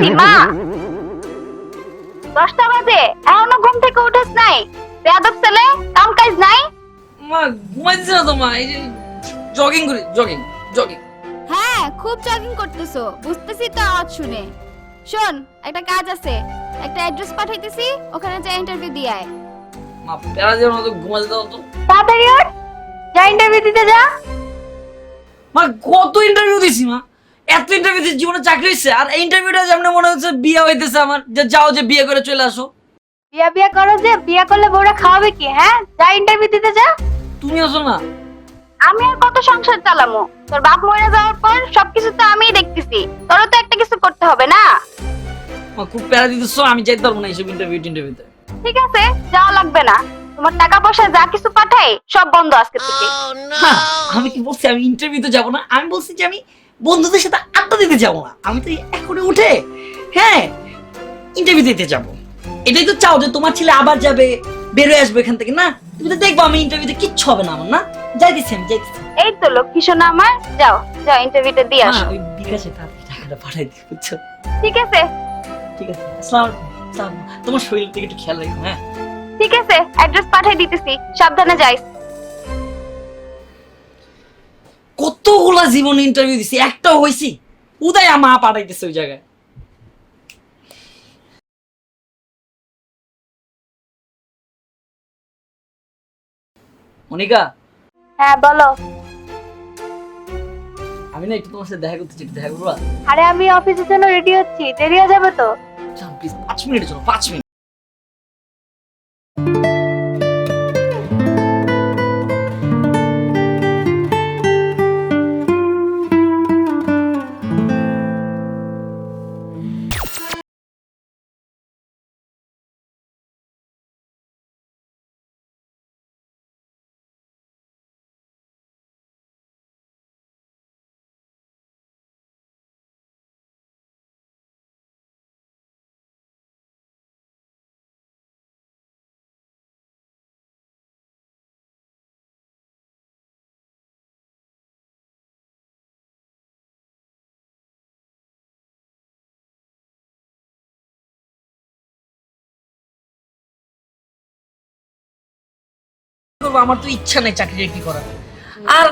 বলতেছি মা 10টা বাজে এখনো ঘুম থেকে উঠেছ নাই? বেয়াদব ছেলে, কাম কাজ নাই? মা ঘুমাইতেছে না তো মা, এই যে জগিং করি, জগিং জগিং। হ্যাঁ, খুব জগিং করতেছো, বুঝতেছি তো আওয়াজ শুনে। শোন, একটা কাজ আছে, একটা অ্যাড্রেস পাঠাইতেছি, ওখানে যা ইন্টারভিউ দিয়ে আয়। মা প্যারা দিয়ে মতো ঘুমাতে দাও তো। তাড়াতাড়ি ওঠ, যা ইন্টারভিউ দিতে যা। মা কত ইন্টারভিউ দিছি মা, এত ইন্টারভিউ দিছি, জীবনে চাকরি হয়েছে? আর এই ইন্টারভিউটা যেমন মনে হচ্ছে বিয়ে হইতেছে আমার, যে যাও যে বিয়ে করে চলে আসো। বিয়া করো যে, বিয়া করলে বউরা খাওয়াবে কি? হ্যাঁ, যা ইন্টারভিউ দিতে যা। তুমি আসো না। আমি আর কত সংসার চালামু? তোর বাপ মরে যাওয়ার পর সবকিছু তো আমিই দেখতেছি, তোরও তো একটা কিছু করতে হবে না? মা খুব প্যারা দিতেছো, আমি যাইতে পারবো না এইসব ইন্টারভিউতে। ঠিক আছে, যাওয়া লাগবে না। তোমার টাকা পয়সা যা কিছু পাঠাই সব বন্ধ আজকে থেকে। হ্যাঁ, আমি কি বলছি আমি ইন্টারভিউতে যাবো না? আমি বলছি যে আমি বন্ধুদের সাথে আড্ডা দিতে যাবো না। আমি তো এখনই উঠে হ্যাঁ ইন্টারভিউ দিতে যাবো। এটাই তো চাও যে তোমার ছেলে আবার যাবে, বেরোয় আসবে এখান থেকে না? তুমি তো দেখবো আমি ইন্টারভিউতে কিচ্ছু হবে না আমার, না? যাইতেছি আমি, যাইতেছি। এই তো লক্ষ্মী সোনা আমার, যাও যাও ইন্টারভিউটা দিয়ে আসো। ওই বিকাশে তাড়াতাড়ি টাকাটা পাঠাই দিই, বুঝছো? ঠিক আছে ঠিক আছে, আসসালামু আলাইকুম। তোমার শরীর থেকে একটু খেয়াল রাখো। হ্যাঁ ঠিক আছে, অ্যাড্রেস পাঠিয়ে দিতেছি, সাবধানে যাইস। কতগুলা জীবন ইন্টারভিউ দিছি, একটাও হইছি? উদয় মা পাঠাইতেছে ওই জায়গায়। মনিকা, হ্যাঁ বলো। আমি না একটু তোমার সাথে দেখা করতে চাই, একটু দেখা করবা? আরে আমি অফিসের জন্য রেডি হচ্ছি, দেরি হয়ে যাবে তো। প্লিজ 5 মিনিটের জন্য, 5 মিনিট। আমার তো ইচ্ছা নেই চাকরি টাকরি করার। আর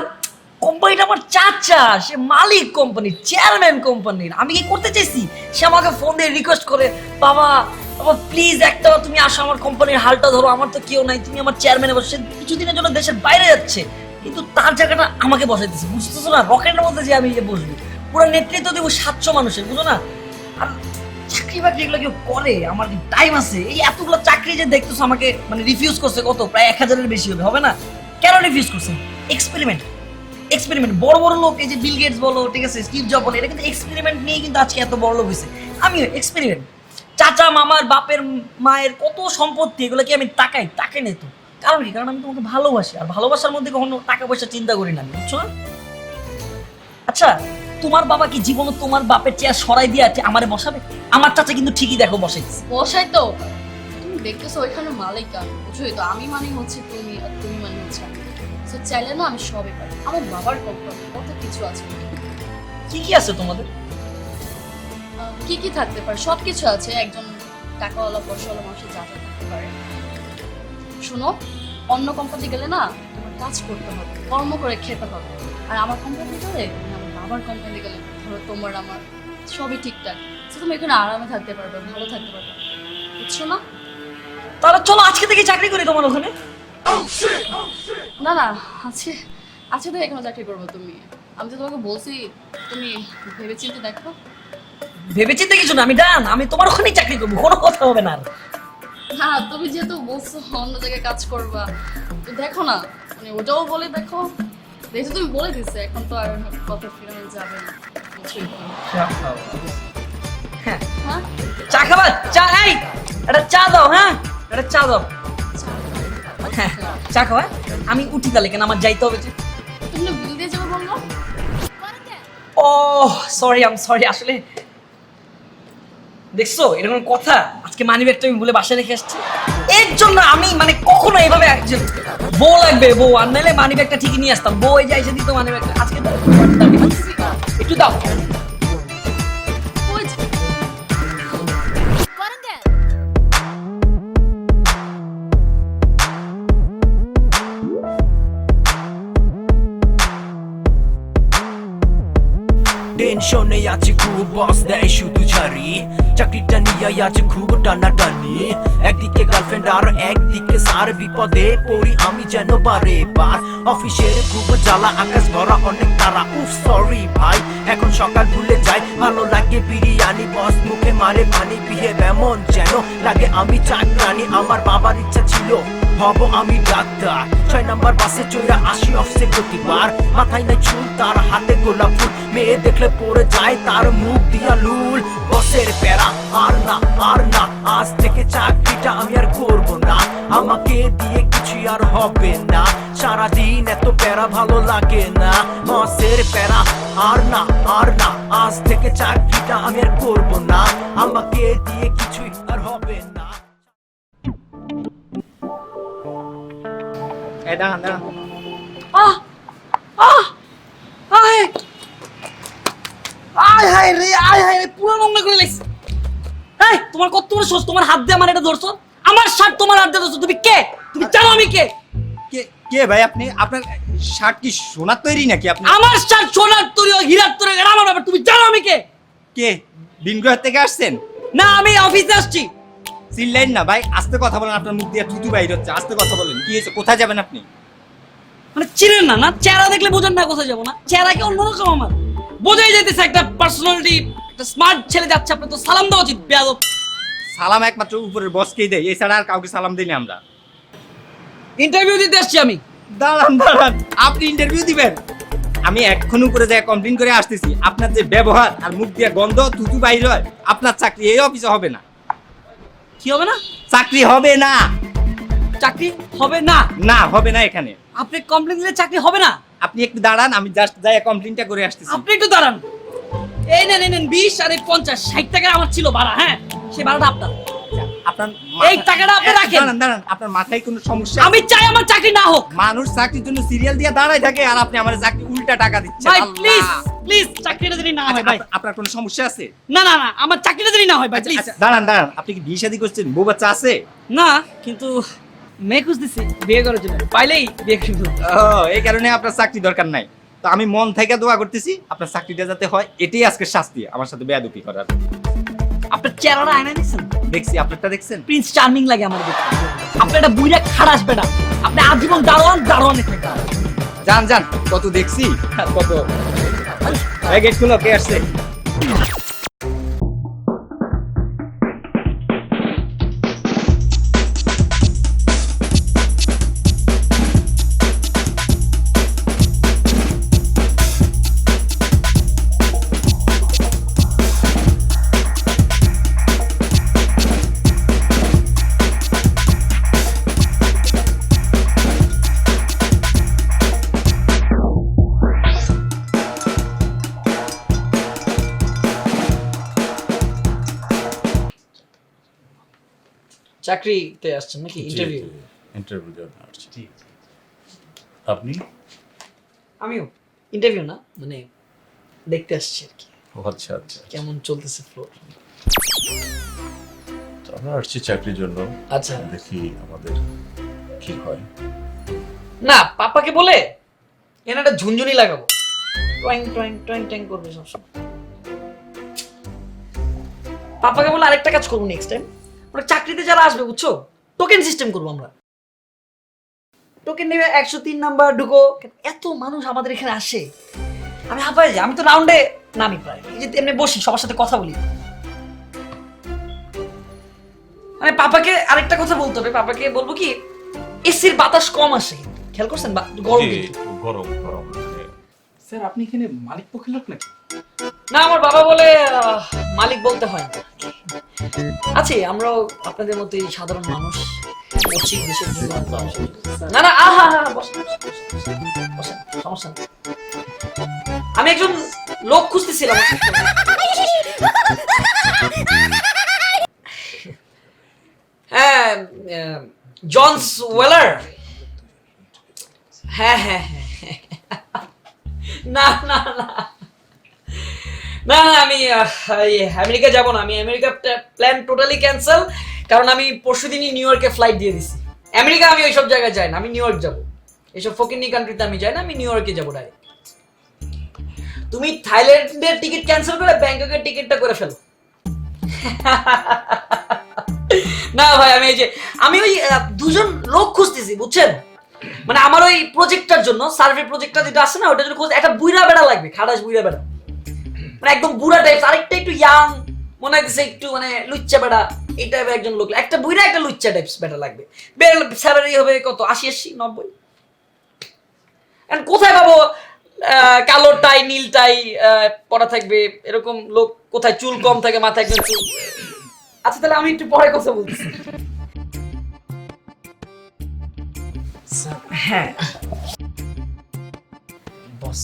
কোম্পানিটা আমার চাচা, সে মালিক কোম্পানির, চেয়ারম্যান কোম্পানির। আমি কি করতে চাইছি? সে আমাকে ফোন দিয়ে রিকোয়েস্ট করে, বাবা বাবা প্লিজ একটা তুমি আসো, আমার কোম্পানির হালটা ধরো, আমার তো কেউ নাই, তুমি আমার চেয়ারম্যানে বসে। কিছুদিনের জন্য দেশের বাইরে যাচ্ছে, কিন্তু তার জায়গাটা আমাকে বসাইতেছে, বুঝতেছো না? রকেটের মধ্যে যে আমি যে বসবো, পুরো নেতৃত্ব দেবো 700 মানুষের, বুঝো না? আর চাকরি বাকরি এগুলো কেউ করে? আমার টাইম আছে? এই এতগুলো চাকরি যে দেখতেছো আমাকে মানে রিফিউজ করছে, কত প্রায় 1000-এর বেশি হবে না? কেন রিফিউজ করছে? Experiment experiment. বড় বড় লোক, এই যে বিল গেটস বলো, ঠিক আছে, স্টিভ জব বলো, এটা কিন্তু এক্সপেরিমেন্ট নিয়ে কিন্তু আজকে এত বড় লোক হয়েছে। আমিও এক্সপেরিমেন্ট। চাচা মামার বাপের মায়ের কত সম্পত্তি, এগুলো কি আমি তাকাই নাই তো? কারণ কি? কারণ আমি তোমাকে ভালোবাসি, আর ভালোবাসার মধ্যে কখনো টাকা পয়সা চিন্তা করি না, বুঝছো না? আচ্ছা, তোমার বাবা কি জীবনে তোমার বাপের চেয়ার সরাই দিয়ে আছে আমারে বসাবে? আমার চাচা কিন্তু ঠিকই দেখো বসাইছে। বসাই তো, তুমি দেখতেছো ওইখানে মালিকা, বুঝছোই তো, আমি মানে হচ্ছে তুমি, আর তুমি মানে হচ্ছে আমি। তো চাইলে না আমি সবই পারি। আমার বাবার কোম্পানি কত কিছু আছে। কি কি আছে তোমাদের? কি কি থাকতে পারে? সব কিছু আছে। একজন টাকাওয়ালা পয়সাওয়ালা মানুষের যা যা থাকতে পারে। শোনো, অন্য কোম্পানি গেলে না তোমার কাজ করতে হবে, কর্ম করে খেতে হবে। আর আমার কোম্পানি গেলে, আমার বাবার কোম্পানি গেলে, ধরো তোমার আমার সবই ঠিকঠাক। তুমি এখানে আরামে থাকতে পারবে, ভালো থাকতে পারবে, বুঝছো না? তাহলে চলো আজকে থেকে চাকরি করি তোমার ওখানে। না না, আছে আছে তো এখানে চাকরি করবো তুমি। আমি তো তোমাকে বলছি, তুমি ভেবেচিন্তে দেখো। ভেবেচিন্তে কিছু না, আমি ডান, আমি তোমার ওখানেই চাকরি করবো, কোনো কথা হবে না। না, তুমি যেহেতু বলছো অন্য জায়গায় কাজ করবা, তো দেখো না, মানে ওটাও বলে দেখো। যেহেতু তুমি বলে দিচ্ছে, এখন তো আর কথা ফিরানো যাবে না, বুঝছোই তো। হ্যাঁ, হ্যাঁ, চা খাবা? চা, এই একটা চা দাও। হ্যাঁ, একটা চা দাও। হ্যাঁ, চা খাওয়া। আমি উঠি তাহলে, কেন আমার যাইতে হবে যে। তুমি না বিল দিয়ে যাবে বললো? ও সরি, আই এম সরি। আসলে দেখছো এরকম কথা, আজকে মানি ব্যাগটা আমি ভুলে বাসায় রেখে আসছি। এর জন্য আমি মানে কখনো এইভাবে বউ লাগবে, বউ আর নাইলে মানি ব্যাগটা ঠিকই নিয়ে আসতাম। বউ এই যে এসে দিত মানি ব্যাগটা, আজকে দাও, একটু দাও। ওই যে, টেনশনে আছে খুব, বস দেয় শুধু ঝাড়ি, চাকরিটা নিয়ে আছে খুব টানাটানি, একদিকে গার্লফ্রেন্ড আর একদিকে স্যার, বিপদে পড়ি আমি যেন বারে বার, অফিসের খুব জ্বালা, আকাশ ভরা অনেক তারা, উফ সরি ভাই এখন সকাল ভুলে যায়, ভালো লাগে বিরিয়ানি, বস মুখে মারে পানি, বিহে এমন যেন লাগে আমি চাকরানি, আমার বাবার ইচ্ছা ছিল হব আমি ডাক্তার, 6 নাম্বার বাসে চড়ে আসি অফিসে প্রতিবার, মাথায় নাই চুল তার হাতে গোলাপ ফুল, মেয়ে দেখলে পড়ে যায় তার মুখ দিয়া লুল, বসের প্যারা আর না আজ থেকে চাকরিটা আমি আর করবো না, আমাকে দিয়ে কিছু আর হবে না, সারাদিন এত প্যারা ভালো লাগে না, বসের প্যারা আর না আজ থেকে চাকরিটা আমি আর করবো না, আমাকে দিয়ে কিছুই আর হবে না। দাঁড়ান আহ আহ আয় আয় হায় রে, আয় হায় রে, পুরো নোংরা করে লাগছে। এই তোমার কত বড় সাহস, তোমার হাত দিয়ে আমার এটা ধরছো, আমার শার্ট তোমার হাত দিয়ে ধরছো, তুমি কে? তুমি জানো আমি কে? কে ভাই আপনি? আপনার শার্ট কি সোনার তৈরি নাকি? আপনি আমার শার্ট সোনার তৈরি হীরার তৈরি, এটা আমার ব্যাপার, তুমি জানো আমি কে? কে ভিনগ্রহ থেকে আসছেন? না আমি অফিসে আসছি। চিল্লাইন না ভাই, আস্তে কথা বলেন, আপনার মুখ দিয়ে থুতু বাইর হচ্ছে, আস্তে কথা বলেন। কি হয়েছে, কোথায় যাবেন আপনি? মানে চিনেন না? না চেহারা দেখলে বোঝেন না কোথায় যাবো? না চেহারা কি অন্যরকম আমার, বোঝাই যাইতেছে একটা পার্সোনালিটি, একটা স্মার্ট ছেলে যাচ্ছে, আপনার তো সালাম দেওয়া উচিত। বেয়াদব। সালাম একমাত্র উপরের বসকেই দেয়, এছাড়া আর কাউকে সালাম দিই না আমরা। ইন্টারভিউ দিতে আসছি আমি। দাঁড়ান আপনি ইন্টারভিউ দিবেন? আমি এখন উপরে যাই কমপ্লেইন করে আসতেছি, আপনার যে ব্যবহার আর মুখ দিয়ে গন্ধ থুতু বাইর হয়, আপনার চাকরি এই অফিসে হবে না। কি হবে না? চাকরি হবে না। চাকরি হবে না? না হবে না এখানে। আপনি কমপ্লেন দিলে চাকরি হবে না? আপনি একটু দাঁড়ান, আমি জাস্ট যাই কমপ্লেইনটা করে আসতেছি। আপনি একটু দাঁড়ান। এই নেন 20 আর 50 60 টাকা আমার ছিল ভাড়া। হ্যাঁ, সেই ভাড়াটা আপনার। আপনার এই টাকাটা আপনি রাখেন। দাঁড়ান আপনার মাথায় কোনো সমস্যা? আমি চাই আমার চাকরি না হোক। মানুষ চাকরির জন্য সিরিয়াল দিয়ে দাঁড়ায় থাকে, আর আপনি আমার চাকরি উল্টা টাকা দিচ্ছেন। ভাই আল্লাহ। প্লিজ চাকরিটা যদি না হয় ভাই। আপনার কোনো সমস্যা আছে? না আমার চাকরিটা যদি না হয় ভাই প্লিজ। আচ্ছা দাঁড়ান আপনি কি বিয়ে শাদী করছেন? বউ বাচ্চা আছে? না, কিন্তু মেয়ে খুঁজতেছি বিয়ে করার জন্য, পাইলেই বিয়ে করব। ও, এই কারণে আপনার চাকরি দরকার নাই। তো আমি মন থেকে দোয়া করতেছি আপনার চাকরিটা যাতে হয়, এটাই আজকের শাস্তি আমার সাথে বেয়াদবি করার। আপনার চেহারাটা আয়না দেখছেন? দেখছি, আপনারটা দেখছেন? প্রিন্স চার্মিং লাগে আমার দেখতে। আপনি একটা বুইরা খারাস বেটা, আপনি আজীবন দারোয়ান একটা। যান কত দেখছি আর কত। গেট খুলো, কে আসছে? চাকরিতে আসছেন নাকি? ইন্টারভিউ দেওয়া আসছি। আপনি? আমিও ইন্টারভিউ না, মানে দেখতে আসছি আর কি, ও আচ্ছা কেমন চলতেছে ফ্লোর। তো আমরা আসছি চাকরির জন্য। আচ্ছা, দেখি আমাদের কি হয়। না পাপাকে বলে এখানে একটা ঝুনঝুনি লাগাবো, ট্যাং করবে সবসময়। পাপাকে বলে আরেকটা কাজ করবো নেক্সট টাইম, আমরা চাকরিতে যারা আসবে বুঝছো, টোকেন সিস্টেম করবো আমরা। টোকেন নেবে 103 নাম্বার ঢুকো। এত মানুষ আমাদের এখানে আসে, আমি হাঁপাই যাই। আমি তো রাউন্ডে নামি প্রায়, এই যে এমনি বসি সবার সাথে কথা বলি। মানে পাপাকে আরেকটা কথা বলতে হবে, পাপাকে বলবো কি এসির বাতাস কম আসে, খেয়াল করছেন? গরম গরম স্যার আপনি এখানে মালিক পক্ষের লোক নাকি? না, আমার বাবা বলে মালিক বলতে হয় না। আছে, আমরাও আপনাদের মতোই সাধারণ মানুষ। না আহা বসেন, সমস্যা নেই। আমি একজন লোক খুঁজতেছিলাম। হ্যাঁ, জনস ওয়েলার। হ্যাঁ না আমি আমেরিকা যাব না। আমি আমেরিকা প্ল্যান টোটালি ক্যান্সেল, কারণ আমি পরশুদিনই নিউ ইয়র্কে ফ্লাইট দিয়ে দিছি। আমেরিকা আমি ওইসব জায়গায় যাই না, আমি নিউ ইয়র্ক যাব। এইসব ফকিনি কান্ট্রিতে আমি যাই না, আমি নিউ ইয়র্কে যাবো ডাইরেক্ট। তুমি থাইল্যান্ডের টিকিট ক্যান্সেল করে ব্যাংককের টিকিটটা করে ফেলো। না ভাই আমি ওই দুজন লোক খুঁজতেছি বুঝছেন, মানে আমার ওই প্রজেক্টটার জন্য, সার্ভে প্রজেক্টটা যেটা আছে না ওটার জন্য একটা বুইড়া বেড়া লাগবে, খাটাস বুইড়া বেড়া, মানে একদম বুড়া টাইপস, আরেকটা একটু ইয়াং মনে হইতেছে একটু মানে লুচ্চা বেড়া, এই টাইপের একজন লোক, একটা বুইড়া একটা লুচ্চা টাইপস বেড়া লাগবে। স্যালারি হবে কত, 80-90। কোথায় পাবো কালো টাই নীল টাই পরা থাকবে এরকম লোক? কোথায় চুল কম থাকে, মাথায় একদম চুল? আচ্ছা তাহলে আমি একটু পরে কথা বলতেছি। হ্যাঁ বস,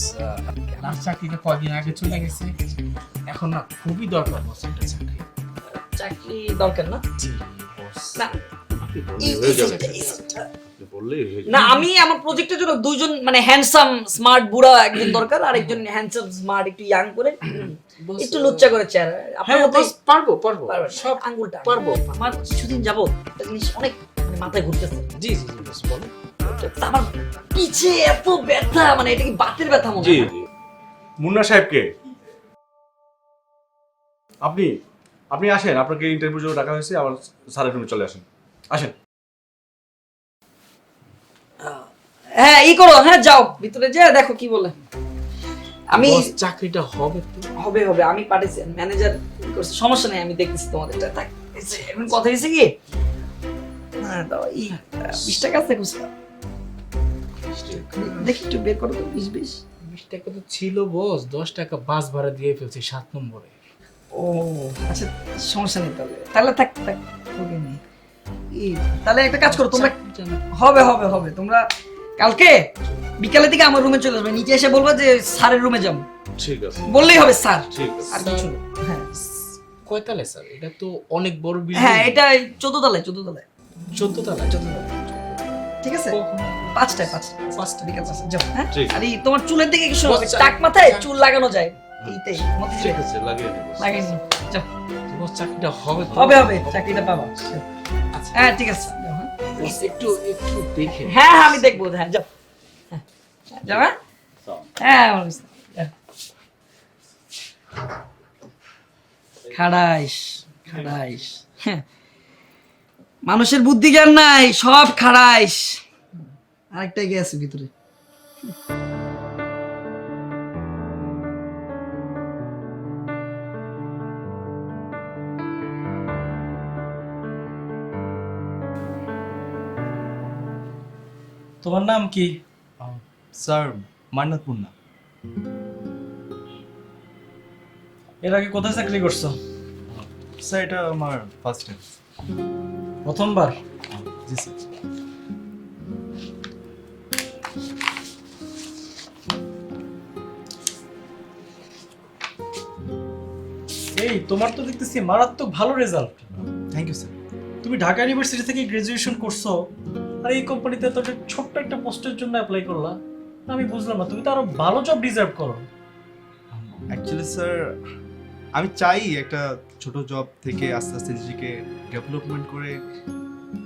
আমার চাকরিটা কয়দিন আগে চলে গেছে, এখন না খুবই দরকার বস একটা চাকরি। চাকরি দরকার না? জি বস। না হয়ে যাবে, বললেই হয়ে যাবে। না আমি আমার প্রজেক্টের জন্য দুইজন মানে হ্যান্ডসাম স্মার্ট বুড়া একজন দরকার, আর একজন হ্যান্ডসাম স্মার্ট একটু ইয়াং করে একটু লুচ্চা করে চেহারা। আপনার হ্যাঁ মতো বস, পারবো পারবো সব আঙ্গুলটা পারবো। আমার কিছুদিন যাবো একটা জিনিস অনেক মানে মাথায় ঘুরতেছে। জি জি জি বস বলো। আমার পিছে এত ব্যথা, মানে এটা কি বাতের ব্যথা মনে জি হয়? জি মুন্না সাহেবকে আপনি আপনি আসেন, আপনাকে ইন্টারভিউ জন্য ডাকা হয়েছে, আমার স্যারের রুমে চলে আসেন, আসেন। হ্যাঁ ই করো, হ্যাঁ যাও ভিতরে যা দেখো কি বলে। আমি বস, চাকরিটা হবে তো? হবে হবে, আমি পাঠিয়েছি, ম্যানেজার করছে, সমস্যা নেই, আমি দেখতেছি তোমাদেরটা। এখন কথা হয়েছে কি, হ্যাঁ দাও এই 20 টাকা আছে খুচরা, দেখি একটু বের করো তো। 20 টাকা তো ছিল বস, 10 টাকা বাস ভাড়া দিয়ে ফেলছি 7 নম্বরে। ও আচ্ছা সমস্যা নেই, তাহলে তাহলে থাক থাক ওকে নেই। তাহলে একটা কাজ করো তোমরা, হবে হবে হবে, তোমরা কালকে বিকালের দিকে আমার রুমে চলে আসবে, নিচে এসে বলবো যে স্যারের রুমে যাবো, ঠিক আছে, বললেই হবে স্যার, ঠিক আছে। আর কিছু না। হ্যাঁ কয়তলায় স্যার? এটা তো অনেক বড় বিল্ডিং। হ্যাঁ এটা 14 তলায় 14 তলায় 14 তলায়। 14 তলায়, ঠিক আছে? 5টায় 5টা বিকাল 5টা যাও। হ্যাঁ ঠিক। আর এই তোমার চুলের দিকে কিছু বস, টাক মাথায় চুল লাগানো যায়, এইটাই ঠিক আছে, লাগিয়ে দেবো। লাগিয়ে নিও। যাও, বস, চাকরিটা হবে তো? হবে হবে, চাকরিটা পাবা। আচ্ছা হ্যাঁ ঠিক আছে যাও, হ্যাঁ বস, একটু দেখে। হ্যাঁ হ্যাঁ, আমি দেখবো, হ্যাঁ যাও, হ্যাঁ যাও, হ্যাঁ হ্যাঁ আমার বুঝতে, যাও। খাড়াইস খাড়াইস, হ্যাঁ মানুষের বুদ্ধি জ্ঞান নাই, সব খাড়াইস। আরেকটা গেছে ভিতরে। তোমার নাম কি? স্যার মান্নাত মুন্না। এর আগে কোথায় চাকরি করছো? স্যার এটা আমার ফার্স্ট টাইম। প্রথমবার? জি স্যার। এই তোমার তো দেখতেছি মারাত্মক ভালো রেজাল্ট। Thank you sir. তুমি ঢাকা ইউনিভার্সিটি থেকে গ্রাজুয়েশন করছো, আর এই কোম্পানিতে তো একটা ছোট্ট একটা পোস্টের জন্য অ্যাপ্লাই করলা। আমি বুঝলাম না, তুমি তো আরো ভালো জব ডিজার্ভ করো। অ্যাকচুয়ালি স্যার আমি চাই একটা ছোট জব থেকে আস্তে আস্তে নিজেকে ডেভেলপমেন্ট করে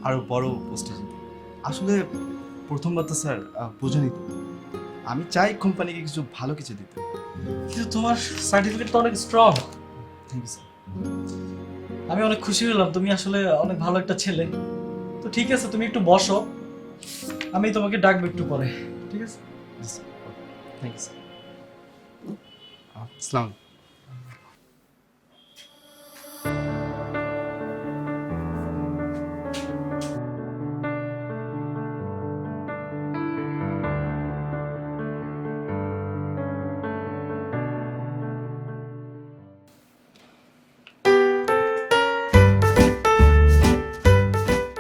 আরো বড় পোস্টে যেতে। আসলে প্রথমবার তো স্যার বোঝেনি তো, আমি চাই কোম্পানিকে কিছু ভালো কিছু দিতে। কিন্তু তোমার সার্টিফিকেট তো অনেক স্ট্রং। Thank you sir. আমি অনেক খুশি হলাম, তুমি আসলে অনেক ভালো একটা ছেলে। তো ঠিক আছে, তুমি একটু বসো, আমি তোমাকে ডাকবো একটু পরে, ঠিক আছে? Thank you sir. আসসালামু আলাইকুম।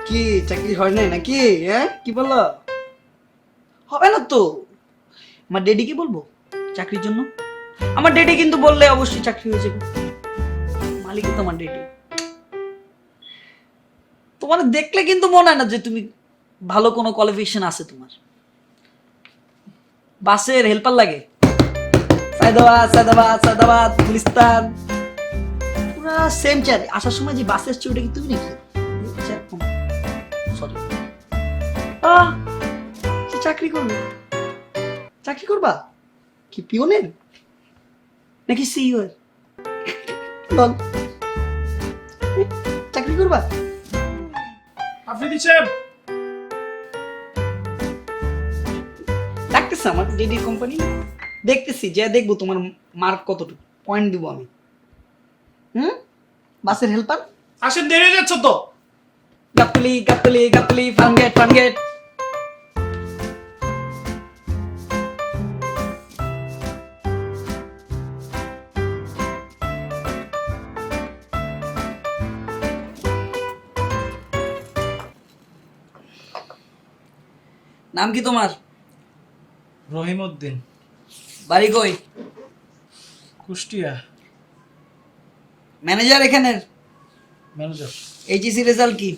কি চাকরি হয় নাই নাকি? হ্যাঁ কি বললো? হবে না তো। আমার ডেডিকে বলবো চাকরির জন্য? আমার ডেডি কিন্তু বললে অবশ্যই চাকরি হয়ে যাবে, মালিক তো আমার ডেডি। তোমার দেখলে কিন্তু মনে হয় না যে তুমি ভালো কোনো কোয়ালিফিকেশন আছে তোমার। বাসের হেল্পার লাগে, সায়দাবাদ সায়দাবাদ সায়দাবাদ গুলিস্তান, পুরা সেম চেয়ার। আসার সময় যে বাসে এসছে ওটা কি তুমি নাকি? সরি, চাকরি করবে, চাকরি করবা কি পিওনের? নাকি সিইও বল চাকরি করবা? আপনি দিচ্ছেন ডাকতেছে আমার ডিডি কোম্পানি, দেখতেছি যে দেখবো তোমার মার্ক কতটুকু, পয়েন্ট দিব আমি। বাসের হেল্পার, আসেন, দেরি হয়ে যাচ্ছে তো। গাপলি গাপলি গাপলি ফার্মগেট ফার্মগেট। নাম কি তোমার? রহিমউদ্দিন, বাড়ি কই? কুষ্টিয়া, ম্যানেজার এখানের? ম্যানেজার। এইচএসসি রেজাল্ট কি?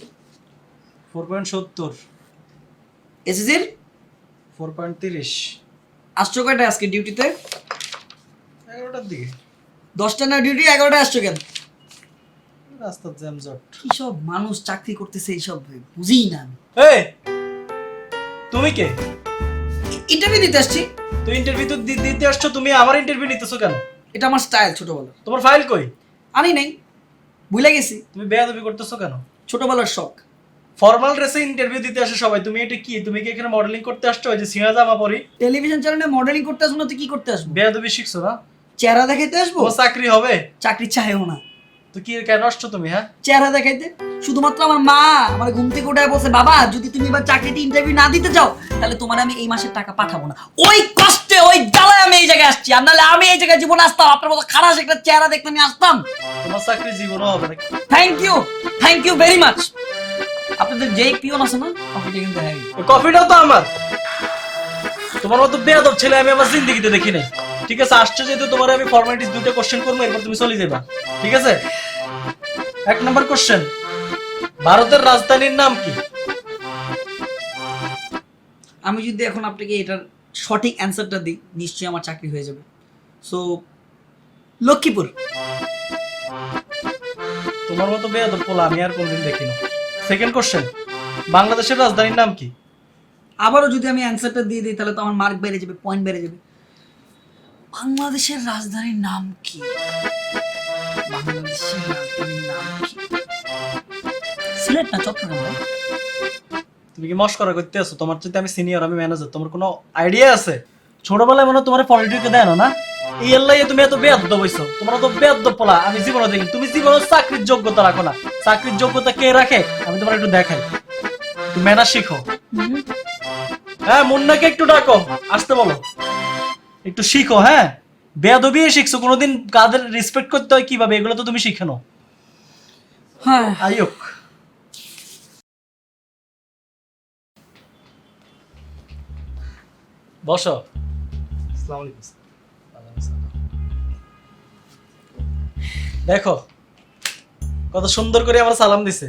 4.70, এসএসসির 4.30। আসছো কয়টা আজকে ডিউটিতে? 11টার দিকে। 10টা না ডিউটি, 11টা আসছো কেন? রাস্তার জ্যাম জট। কি সব মানুষ চাকরি করতেছে এইসব বুঝি না আমি। এই, তুমি কে? ইন্টারভিউ দিতে আসছি। তুই ইন্টারভিউ তো দিতে আসছো, তুমি আমার ইন্টারভিউ নিতেছো কেন? এটা আমার স্টাইল ছোটবেলার। তোমার ফাইল কই? আনি নাই, ভুলে গেছি। তুমি বেয়াদবি করতেছো কেন? ছোটবেলার শখ। ফর্মাল ড্রেসে ইন্টারভিউ দিতে আসে সবাই, তুমি এটা কি? তুমি কি এখানে মডেলিং করতে আসছো? ওই যে সিনা জামা পরি টেলিভিশন চ্যানেলে মডেলিং করতে আসবো না তো কি করতে আসবো? বেয়াদবি শিখছো না? চেহারা দেখাইতে আসবো? তোমার চাকরি হবে? চাকরি চাইও না। তো কি কেন আসছো তুমি? হ্যাঁ, চেহারা দেখাইতে। শুধুমাত্র আমার মা আমার ঘুম থেকে উঠে বলছে, বাবা যদি তুমি এবার চাকরিতে ইন্টারভিউ না দিতে যাও তাহলে তোমার আমি এই মাসের টাকা পাঠাবো না। ওই কষ্টে ওই জ্বালায় আমি এই জায়গায় আসছি, আর নাহলে আমি এই জায়গায় জীবনে আসতাম আপনার মতো খারাপ একটা চেহারা দেখতে আমি আসতাম? তোমার চাকরি জীবনও হবে না। Thank you very much. আপনাদের যেই পিয়ন আছে না, কফিটা কিন্তু হ্যাঁ, কফিটাও তো আমার। তোমার মতো বেয়াদব ছেলে আমি আমার জিন্দেগিতে দেখি নাই। ঠিক আছে, আসছে যেহেতু তোমার আমি ফর্মালিটিস 2টা কোশ্চেন করবো, এরপর তুমি চলে যাবা। ঠিক আছে? 1 নম্বর কোশ্চেন, ভারতের রাজধানীর নাম কি? আমি যদি এখন আপনাকে এটার সঠিক অ্যান্সারটা দিই নিশ্চয়ই আমার চাকরি হয়ে যাবে। সো লক্ষ্মীপুর। তোমার মতো বেয়াদব পোলা আমি আর কোনদিন দেখি না। 2nd কোশ্চেন, বাংলাদেশের রাজধানীর নাম কি? আবারও যদি আমি অ্যান্সারটা দিয়ে দিই তাহলে তো আমার মার্ক বেড়ে যাবে, পয়েন্ট বেড়ে যাবে। বাংলাদেশের রাজধানীর নাম কি? বাংলাদেশের রাজধানীর নাম কি? সিলেট না চট্টগ্রাম? ভাই তুমি কি মস্করা করতে আছো? তোমার চেয়ে আমি সিনিয়র, আমি ম্যানেজার, তোমার কোনো আইডিয়া আছে? ছোটবেলায় মনে হয় তোমার পলিটিকে দেয় না? এই আল্লাহ তুমি এত বেয়াদব হইছো, তোমার তো বেয়াদব পোলা আমি জীবনে দেখি। তুমি জীবনে চাকরির যোগ্যতা রাখো না। চাকরির যোগ্যতা কে রাখে আমি তোমার একটু দেখাই। তুমি ম্যানার শিখো। হ্যাঁ, মুন্নাকে একটু ডাকো, আসতে বলো, একটু শিখো। হ্যাঁ, বেয়াদবি শিখছো, কোনোদিন কাদের রেসপেক্ট করতে হয় কিভাবে এগুলো তো তুমি শিখে নাও। হ্যাঁ, আইয়ক, বসো। আসসালামু আলাইকুম। দেখো কত সুন্দর করে আমার সালাম দিছে।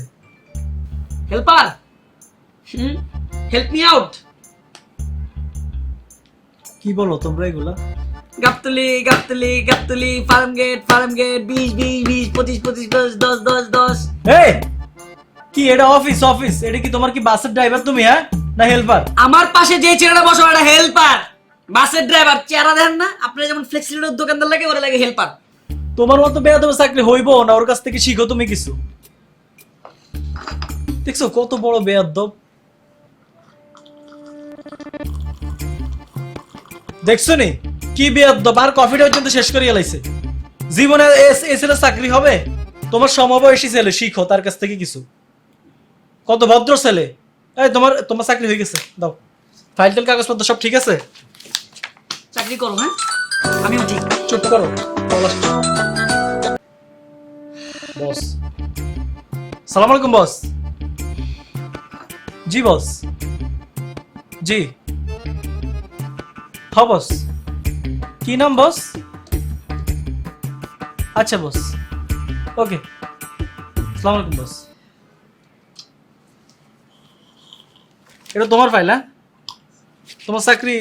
Helper, help me out. কি বলো তোমরা এগুলা? গাবতলি গাবতলি গাবতলি ফার্মগেট ফার্মগেট 20 20 20 25 25 10 10 10 এই কি এটা অফিস? অফিস এটা কি? তোমার কি বাসের ড্রাইভার তুমি? হ্যাঁ, না হেল্পার? আমার পাশে যে ছেলেটা বসে ওটা হেল্পার, বাসের ড্রাইভার। চেহারা দেন না আপনারা, যেমন ফ্লেক্সিলোডের দোকানদার লাগে ওরা লাগে হেল্পার। তোমার মতো বেয়াদব চাকরি হইবো না, ওর কাছ থেকে শিখো তুমি কিছু। দেখছো কত বড় বেয়াদব, দেখছো নি কি বেয়াদব? আর কফিটা পর্যন্ত শেষ করে এলাইছে। জীবনে এই ছেলে চাকরি হবে? তোমার সমবয়সী ছেলে, শিখো তার কাছ থেকে কিছু। কত ভদ্র ছেলে। এই তোমার চাকরি হয়ে গেছে, দাও ফাইল টেল কাগজপত্র সব ঠিক আছে? চাকরি করো। হ্যাঁ, আমিও ঠিক। চুপ করো। বস, সালাম আলাইকুম বস। জি বস, জি হ্যাঁ বস। কি নাম বস? আচ্ছা বস, ওকে, সালাম আলাইকুম বস। এটা তোমার ফাইল? হ্যাঁ, তোমার চাকরি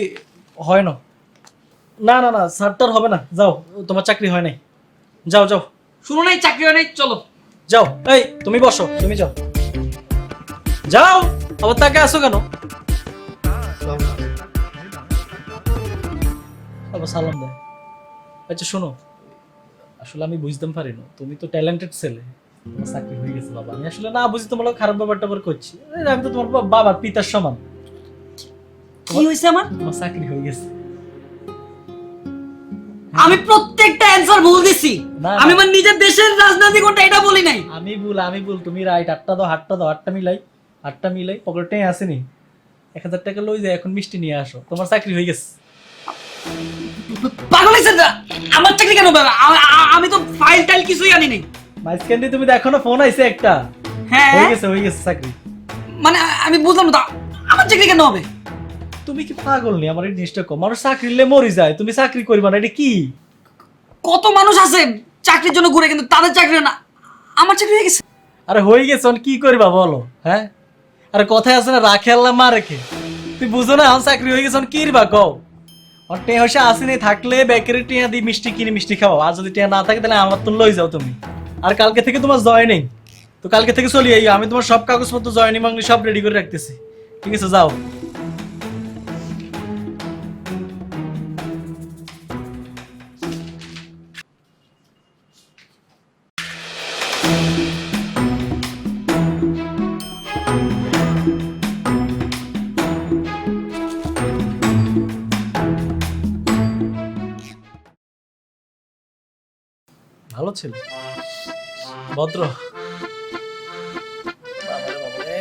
হয় না? না না না, স্যারটার হবে না, যাও, তোমার চাকরি হয় নাই, যাও যাও। শুনো নাই চাকরি হয় নাই, চলো যাও। এই তুমি বসো, তুমি যাও, যাও। আবার তাকে আসো কেন? আবার সালাম দেয়। আচ্ছা শোনো, আসলে আমি বুঝতাম পারি না, তুমি তো ট্যালেন্টেড ছেলে, তোমার চাকরি হয়ে গেছে বাবা। আমি আসলে না বুঝি তোমার লগে খারাপ ব্যাপারটা করছি। আমি তো তোমার বাবার পিতার সমান। কি হয়েছে আমার? তোমার চাকরি হয়ে গেছে। আমি প্রত্যেকটা অ্যানসার ভুল দিছি। না, আমি আমার নিজের দেশের রাজনীতি কোনটা এটা বলি নাই। আমি ভুল, তুমি রাইট। আটটা মিলাই পকেটে আসেনি, 1000 টাকা লই যায়, এখন মিষ্টি নিয়ে আসো, তোমার চাকরি হয়ে গেছে। পাগল হয়েছে না? আমার চাকরি কেন হবে? আমি তো ফাইল টাইল কিছুই আনি নাই। মাঝখান দিয়ে তুমি দেখো না ফোন আইছে একটা। হ্যাঁ হয়ে গেছে চাকরি। মানে আমি বুঝলাম না, আমার চাকরি কেন হবে? তুমি কি পাগল নি? আমার এই জিনিসটা কম, মানুষ চাকরি নিলে মরে যায়, তুমি চাকরি করবা না, এটা কি? কত মানুষ আছে চাকরির জন্য ঘুরে, কিন্তু তাদের চাকরি হয় না, আমার চাকরি হয়ে গেছে। আরে হয়ে গেছে, কি করবা বলো? হ্যাঁ, আরে কথায় আছে না, রাখে আল্লাহ মা রেখে। তুই বুঝো না, আমার চাকরি হয়ে গেছে, কি করবা কও? আর টিয়া হসে আসেনি থাকলে বেকারি টিয়া দিয়ে মিষ্টি কিনে মিষ্টি খাও, আর যদি টিয়া না থাকে তাহলে আমার তো লই যাও তুমি। আর কালকে থেকে তোমার জয়েনিং, তো কালকে থেকে চলি আইও, আমি তোমার সব কাগজপত্র জয়েনিং মাংলি সব রেডি করে রাখতেছি, ঠিক আছে? যাও। ভালো ছিল, ভদ্র। বাবারে বাবারে,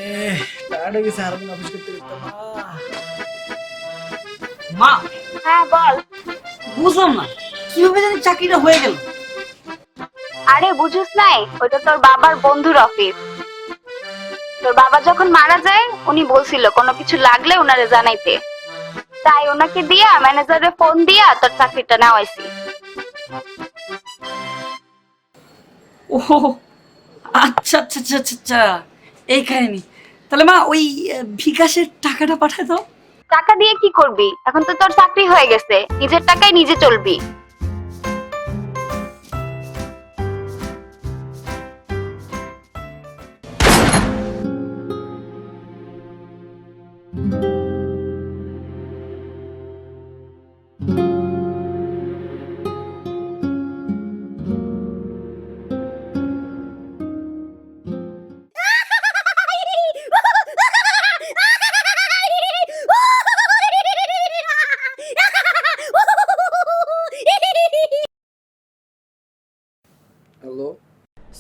টায়ার্ড হয়ে গেছে, আর কোন অফিস করতে পারতাম না। মা, হ্যাঁ বল। বুঝলাম না কিভাবে জানি চাকরিটা হয়ে গেল। আরে বুঝিস নাই, ওইটা তোর বাবার বন্ধুর অফিস। তোর বাবা যখন মারা যায় উনি বলছিল কোনো কিছু লাগলে ওনারে জানাইতে, তাই ওনাকে দিয়া ম্যানেজারে ফোন দিয়া তোর চাকরিটা নেওয়াইছি। ও আচ্ছা আচ্ছা আচ্ছা আচ্ছা আচ্ছা, এই কাহিনী। তাহলে মা ওই বিকাশের টাকাটা পাঠায় দাও। টাকা দিয়ে কি করবি? এখন তো তোর চাকরি হয়ে গেছে, নিজের টাকায় নিজে চলবি।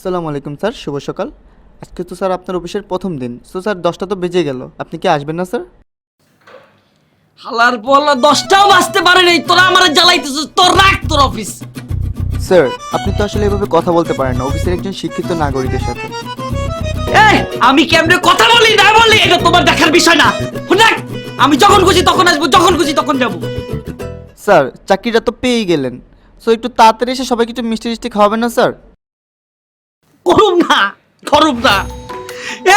আসসালামু আলাইকুম স্যার, শুভ সকাল। আজকে তো স্যার আপনার অফিসের প্রথম দিন, তো স্যার 10টা তো বেজে গেল, আপনি কি আসবেন না স্যার? হালার বলা 10টাও বাজতে পারে নাই, তোরা আমারে জ্বালাইতেছিস। তোর রাখ তোর অফিস। স্যার আপনি তো আসলে এভাবে কথা বলতে পারেন না অফিসের একজন শিক্ষিত নাগরিকের সাথে। এই আমি কেমনে কথা বলি না বলি এটা তোমার দেখার বিষয় না। দেখ, আমি যখন খুশি তখন আসবো, যখন খুশি তখন যাব। স্যার চাকরিটা তো পেয়েই গেলেন, সো একটু তাড়াতাড়ি এসে সবাইকে একটু মিষ্টি মিষ্টি খাওয়াবেন না স্যার? করুম না, করুম না।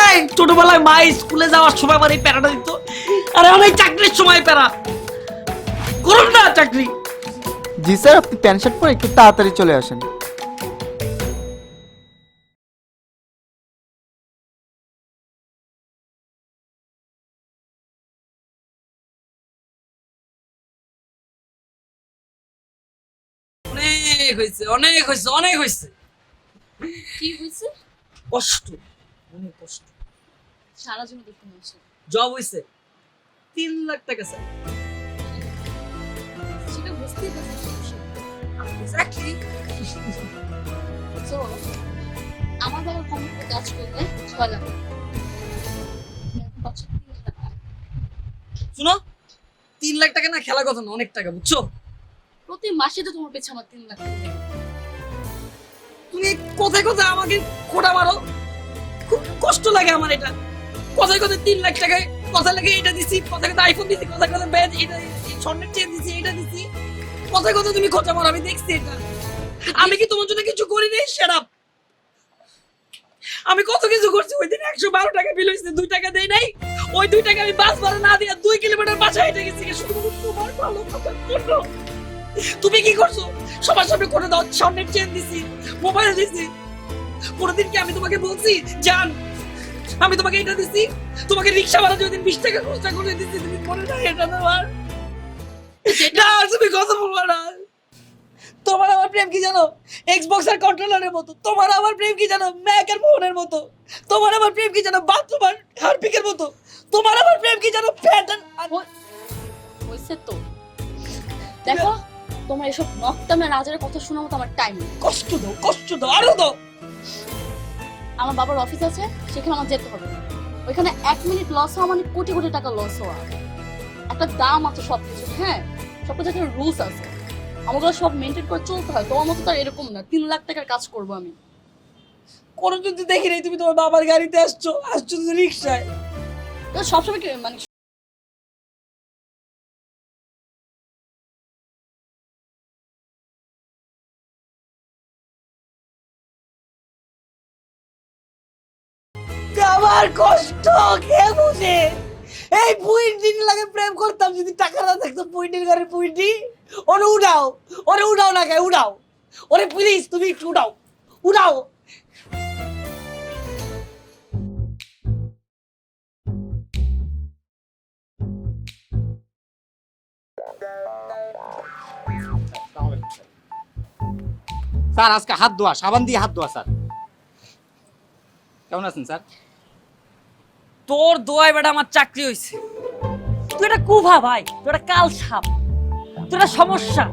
এই ছোটবেলায় মা স্কুলে যাওয়ার সময় আমার এই প্যারাটা দিত, আরে অনেক চাকরির সময় প্যারা। করুম না চাকরি। জি স্যার, আপনি প্যান্ট শার্ট পরে একটু তাড়াতাড়ি চলে আসেন। অনেক হয়েছে, অনেক হয়েছে, অনেক হয়েছে। কি হয়েছে? কষ্ট, অনেক কষ্ট। সারা জীবন দেখতে হচ্ছে। জব হয়েছে 3 লাখ টাকা স্যার। সেটা বুঝতেই পারছি। এক্স্যাক্টলি। So, আমার বাবা কম্পিউটারে কাজ করলে 6 লাখ। শুনো, 3 লাখ টাকা না খেলা কথা না, অনেক টাকা, বুঝছো? প্রতি মাসে তো তোমার পেছনে আমার 3 লাখ টাকা লাগে। তুমি কোথায় কোথায় আমাকে খোঁটা মারো, খুব কষ্ট লাগে আমার এটা। কোথায় কোথায় 3 লাখ টাকায়, কোথায় লাগে এটা দিছি, কোথায় কোথায় আইফোন দিছি, কোথায় কোথায় ব্যাজ এটা দিছি, স্বর্ণের চেন দিছি, এটা দিছি, কোথায় কোথায় তুমি খোঁটা মারো, আমি দেখছি এটা। আমি কি তোমার জন্য কিছু করি নাই? Shut up. আমি কত কিছু করছি। ওই দিন 112 টাকা বিল হয়েছে, 2 টাকা দেই নাই। ওই 2 টাকা আমি বাস ভাড়া না দিয়ে 2 কিলোমিটার বাসা হেঁটে গেছি শুধুমাত্র তোমার ভালো কথার জন্য। তুমি কি করছো? সবার সামনে করে দাও, স্বর্ণের চেন দিছি, মোবাইল দিছি। কোনদিন কি আমি তোমাকে বলছি জান আমি তোমাকে এটা দিছি? তোমাকে রিকশা ভাড়া যদি 20 টাকা খরচা করে দিছি, তুমি মনে নাই এটা তোমার? না, তুমি কথা বলবা না। তোমার আমার প্রেম কি জানো এক্সবক্সের কন্ট্রোলারের মতো, তোমার আমার প্রেম কি জানো ম্যাকের ফোনের মতো, তোমার আমার প্রেম কি জানো বাথরুম আর হারপিকের মতো, তোমার আমার প্রেম কি জানো প্যাটার্ন। হয়েছে তো, দেখো তোমার এসব নক্তামের রাজার কথা শোনার মতো আমার টাইম নেই। কষ্ট দাও আরো দাও। আমার বাবার অফিস আছে, সেখানে আমার যেতে হবে। ওইখানে 1 মিনিট লস হওয়া মানে কোটি কোটি টাকা লস হওয়া। একটা দাম আছে সবকিছু, হ্যাঁ সবকিছু একটা রুলস আছে, আমাকে সব মেনটেন করে চলতে হয়। তোমার মতো তো আর এরকম না 3 লাখ টাকার কাজ করবো আমি। কোনোদিন তো দেখি নাই তুমি তোমার বাবার গাড়িতে আসছো তো রিক্সায়। তো সবসময় কি মানে আমার কষ্ট কে বুঝে? এই পুইন্টির লাগে প্রেম করতাম যদি টাকা না থাকতো, পুইন্টির ঘরে পুইন্টি। ওরে উঠাও না কে উঠাও, ওরে প্লিজ তুমি একটু উঠাও। স্যার আজকে হাত ধোয়া, সাবান দিয়ে হাত ধোয়া। স্যার কেমন আছেন স্যার? তোর দোয়ায় বেটা আমার চাকরি হয়েছে। তুই এটা কুভা ভাই, তুই এটা কাল সাপ, তুই এটা সমস্যা।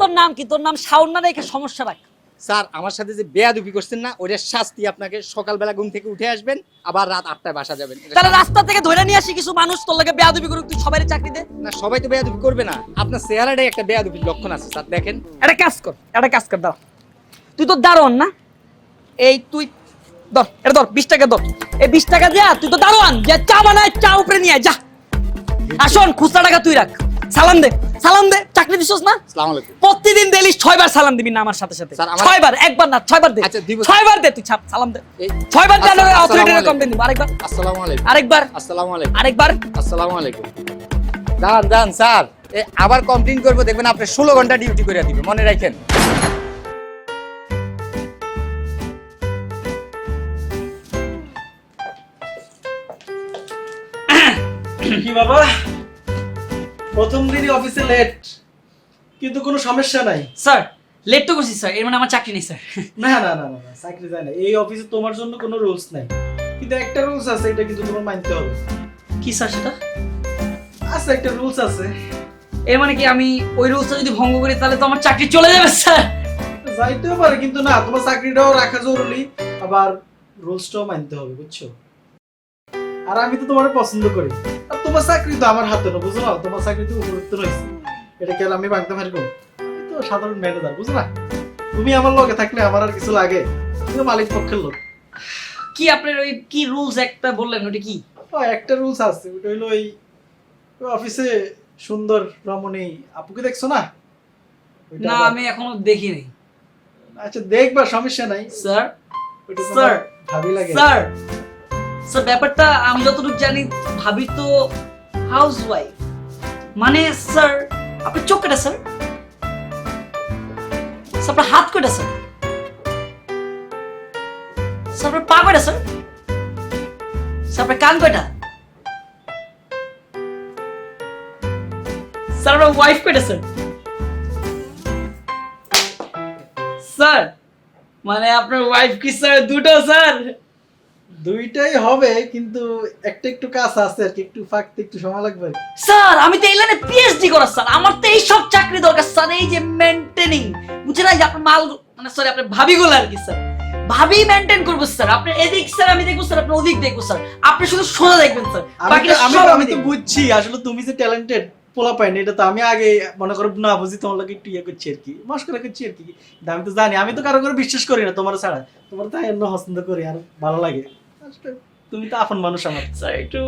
তোর নাম কি? তোর নাম শাওন না রেখে সমস্যা রাখ। স্যার আমার সাথে যে বেয়াদবি করছেন না, ওটার শাস্তি আপনাকে সকালবেলা ঘুম থেকে উঠে আসবেন, আবার রাত 8টায় বাসা যাবেন। তাহলে রাস্তা থেকে ধরে নিয়ে আসি কিছু মানুষ তোর লাগে বেয়াদবি করুক, তুই সবাই চাকরি দে। না সবাই তো বেয়াদবি করবে না, আপনার চেহারাটাই একটা বেয়াদবির লক্ষণ আছে স্যার। দেখেন একটা কাজ কর দাঁড়া, তুই তো দারোয়ান না? এই তুই ধর, এটা ধর 20 টাকা ধর। এই 20 টাকা দিয়া তুই তো দারোয়ান, যে চা বানায় চা উপরে নিয়ে যা। আসুন খুচরা টাকা তুই রাখ। সালাম দে চাকরি দিছস না? আসসালামু আলাইকুম। প্রতিদিন ডেইলি 6 বার সালাম দিবি না আমার সাথে। স্যার, 6 বার, একবার না 6 বার দে। আচ্ছা, দিব। 6 বার দে তুই সালাম দে। এই 6 বার দিলে আসসালামু অথরিটির আলাইকুম। কমপ্লেইন দিব। আরেকবার, আসসালামু আলাইকুম। আরেকবার, আসসালামু আলাইকুম। আরেকবার। আসসালামু আলাইকুম। দাঁড়ান স্যার, আবার কমপ্লেইন করবো, দেখবেন আপনি 16 ঘন্টা ডিউটি করে দিবে, মনে রাখেন। কি বাবা, প্রথম দিনই অফিসে লেট, কিন্তু কোনো সমস্যা নাই। স্যার লেট তো করছি স্যার, এর মানে আমার চাকরি নেই স্যার। না না না না না, চাকরি যায় না। এই অফিসে তোমার জন্য কোনো রুলস নাই, কিন্তু একটা রুলস আছে, এটা কিন্তু তোমার মানতে হবে। কি স্যার সেটা? আচ্ছা, একটা রুলস আছে। এর মানে কি আমি ওই রুলসটা যদি ভঙ্গ করি তাহলে তো আমার চাকরি চলে যাবে স্যার? যাইতেও পারে, কিন্তু না, তোমার চাকরিটাও রাখা জরুরি, আবার রুলসটাও মানতে হবে, বুঝছো? আর আমি তো তোমার পছন্দ করি, আর তোমার চাকরি তো আমার হাতে না, বুঝো না? তোমার চাকরি তো উপযুক্ত রয়েছে, এটা কেন আমি ভাঙতে পারি? আমি তো সাধারণ ম্যানেজার, বুঝো না? তুমি আমার লগে থাকলে আমার আর কিছু লাগে? তুমি তো মালিক পক্ষের লোক। কি আপনার ওই কি রুলস একটা বললেন, ওটা কি? একটা রুলস আছে, ওটা হলো ওই অফিসে সুন্দর রমণী আপুকে দেখছো না? ওইটা না আবার- আমি এখনো দেখিনি। আচ্ছা দেখবা, সমস্যা নাই। স্যার ওইটা তোমার স্যার ভাবি লাগে। স্যার স্যার ব্যাপারটা আমি যতটুকু জানি ভাবি তো হাউস ওয়াইফ। মানে স্যার আপনার চোখ কেটে স্যার, আপনার হাত কেটে স্যার, আপনার পা কেটে স্যার, আপনার কান কয়টা স্যার, আপনার ওয়াইফ কেটে স্যার। স্যার মানে আপনার ওয়াইফ কি স্যার দুটো স্যার? দুইটাই হবে, কিন্তু একটা একটু কাজ আছে আর কি, একটু ফাঁকতে একটু সময় লাগবে। স্যার আমি তো এই লাইনে পিএইচডি করা স্যার, আমার তো এই সব চাকরি দরকার স্যার, এই যে মেইনটেনিং, বুঝছেন না, যে আপনার মাল মানে সরি আপনার ভাবিগুলো আর কি স্যার, ভাবি মেইনটেইন করবো স্যার। আপনি এদিক স্যার আমি দেখবো স্যার, আপনি ওদিক দেখবো স্যার, আপনি শুধু সোজা দেখবেন স্যার, বাকিটা সব আমি আমি তো দেখবো। বুঝছি, আসলে তুমি যে ট্যালেন্টেড পোলা পাইনি, এটা তো আমি আগে মনে করো না বুঝি, তোমার লোক একটু ইয়ে করছি আর কি, মস্করা করছি আর কি। কিন্তু আমি তো জানি, আমি তো কারো করে বিশ্বাস করি না তোমার ছাড়া, তোমার তো অন্য পছন্দ করি আর ভালো লাগে। আসলে তুমি তো আপন মানুষ আমার। স্যার একটু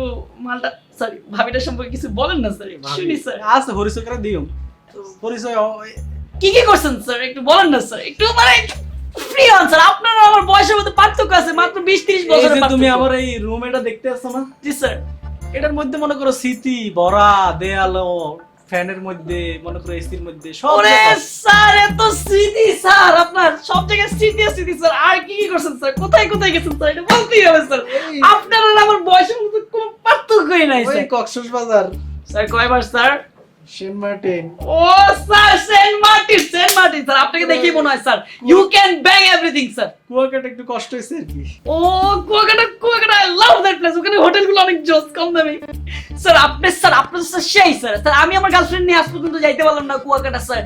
মালটা সরি ভাবিটার সম্পর্কে কিছু বলেন না স্যার, শুনি স্যার। আছে পরিচয় করে দিও, তো পরিচয় কি কি করছেন স্যার একটু বলেন না স্যার, একটু মানে ফ্রি হন স্যার, আপনার আমার বয়সের মধ্যে পার্থক্য আছে মাত্র 20-30 এই বছরের যে পার্থক্য। তুমি আমার এই রুম এটা দেখতে আসছো না? জি স্যার। এটার মধ্যে মনে করো স্মৃতি ভরা, দেয়ালো, ফ্যানের মধ্যে মনে করো এসির মধ্যে সব ওরে জায়গা আছে। স্যার এত স্মৃতি স্যার, আপনার সব জায়গায় স্মৃতি স্মৃতি স্যার, আর কি কি করছেন স্যার, কোথায় কোথায় গেছেন স্যার, এটা বলতেই হবে স্যার। আপনার আর আমার বয়সের মধ্যে কোনো পার্থক্যই নাই ওই স্যার। কক্সবাজার স্যার কয়বার স্যার? Saint Martin. ও স্যার, সেন্ট মার্টিন স্যার, আপনাকে দেখেই মনে হয় sir you can bang everything sir. Kuakata একটু কষ্ট হয়েছে আর কি। ও Kuakata, I love that place. ওখানে হোটেলগুলো অনেক জোস, কম দামে। স্যার আপনি স্যার সেই স্যার। আমি আমার গার্লফ্রেন্ড নিয়ে আজ পর্যন্ত যাইতে পারলাম না কুয়াকাটা স্যার।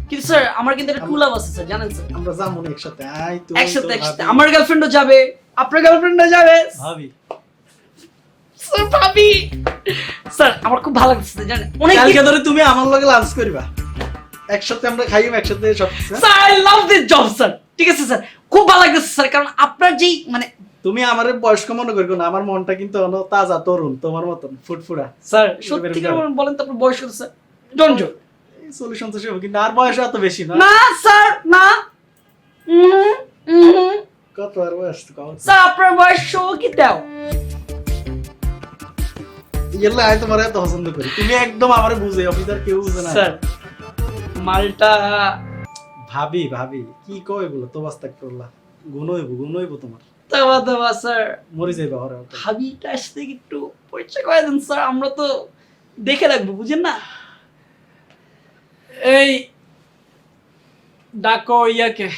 কিন্তু স্যার আমার কিন্তু একটা টুলাভ আছে স্যার, জানেন স্যার। আমরা যাবো না একসাথে। আই তো একসাথে আমার গার্লফ্রেন্ডও যাবে, আপনার গার্লফ্রেন্ডও যাবে। ভাবি স্যার ভাবি, স্যার আমার খুব ভালো লাগছে জানেন, অনেক কালকে ধরে তুমি আমার লগে লাঞ্চ করবা, একসাথে আমরা খাইম, একসাথে সব কিছু। Sir I love this job sir. ঠিক আছে স্যার, খুব ভালো লাগছে স্যার, কারণ আপনার যেই মানে তুমি আমারে বয়স্ক মনে করো না, আমার মনটা কিন্তু এখনো তাজা তরুণ, তোমার মতন ফুটফুরা। স্যার সত্যি করে বলেন তো আপনার বয়স কত স্যার? Don't joke. সলিউশন তো সেও, কিন্তু আর বয়স এত বেশি না। না স্যার না, কত আর বয়স তো কম। স্যার আপনার বয়স কি দাও? ইয়েলা আই তোমার এত পছন্দ করি, তুমি একদম আমারে বুঝে, অফিসার কেউ বুঝে না। স্যার মালটা ভাবি কি কয় এগুলো? তো বাস্তাক করলা, গুণ হইব তোমার। দেওয়া স্যার, মরে যাইবা ওরা। ভাবিটা আসতে একটু পরিচয় করে দেন স্যার, আমরা তো দেখে রাখবো, বুঝেন না? এই ডাকো ইয়াকে।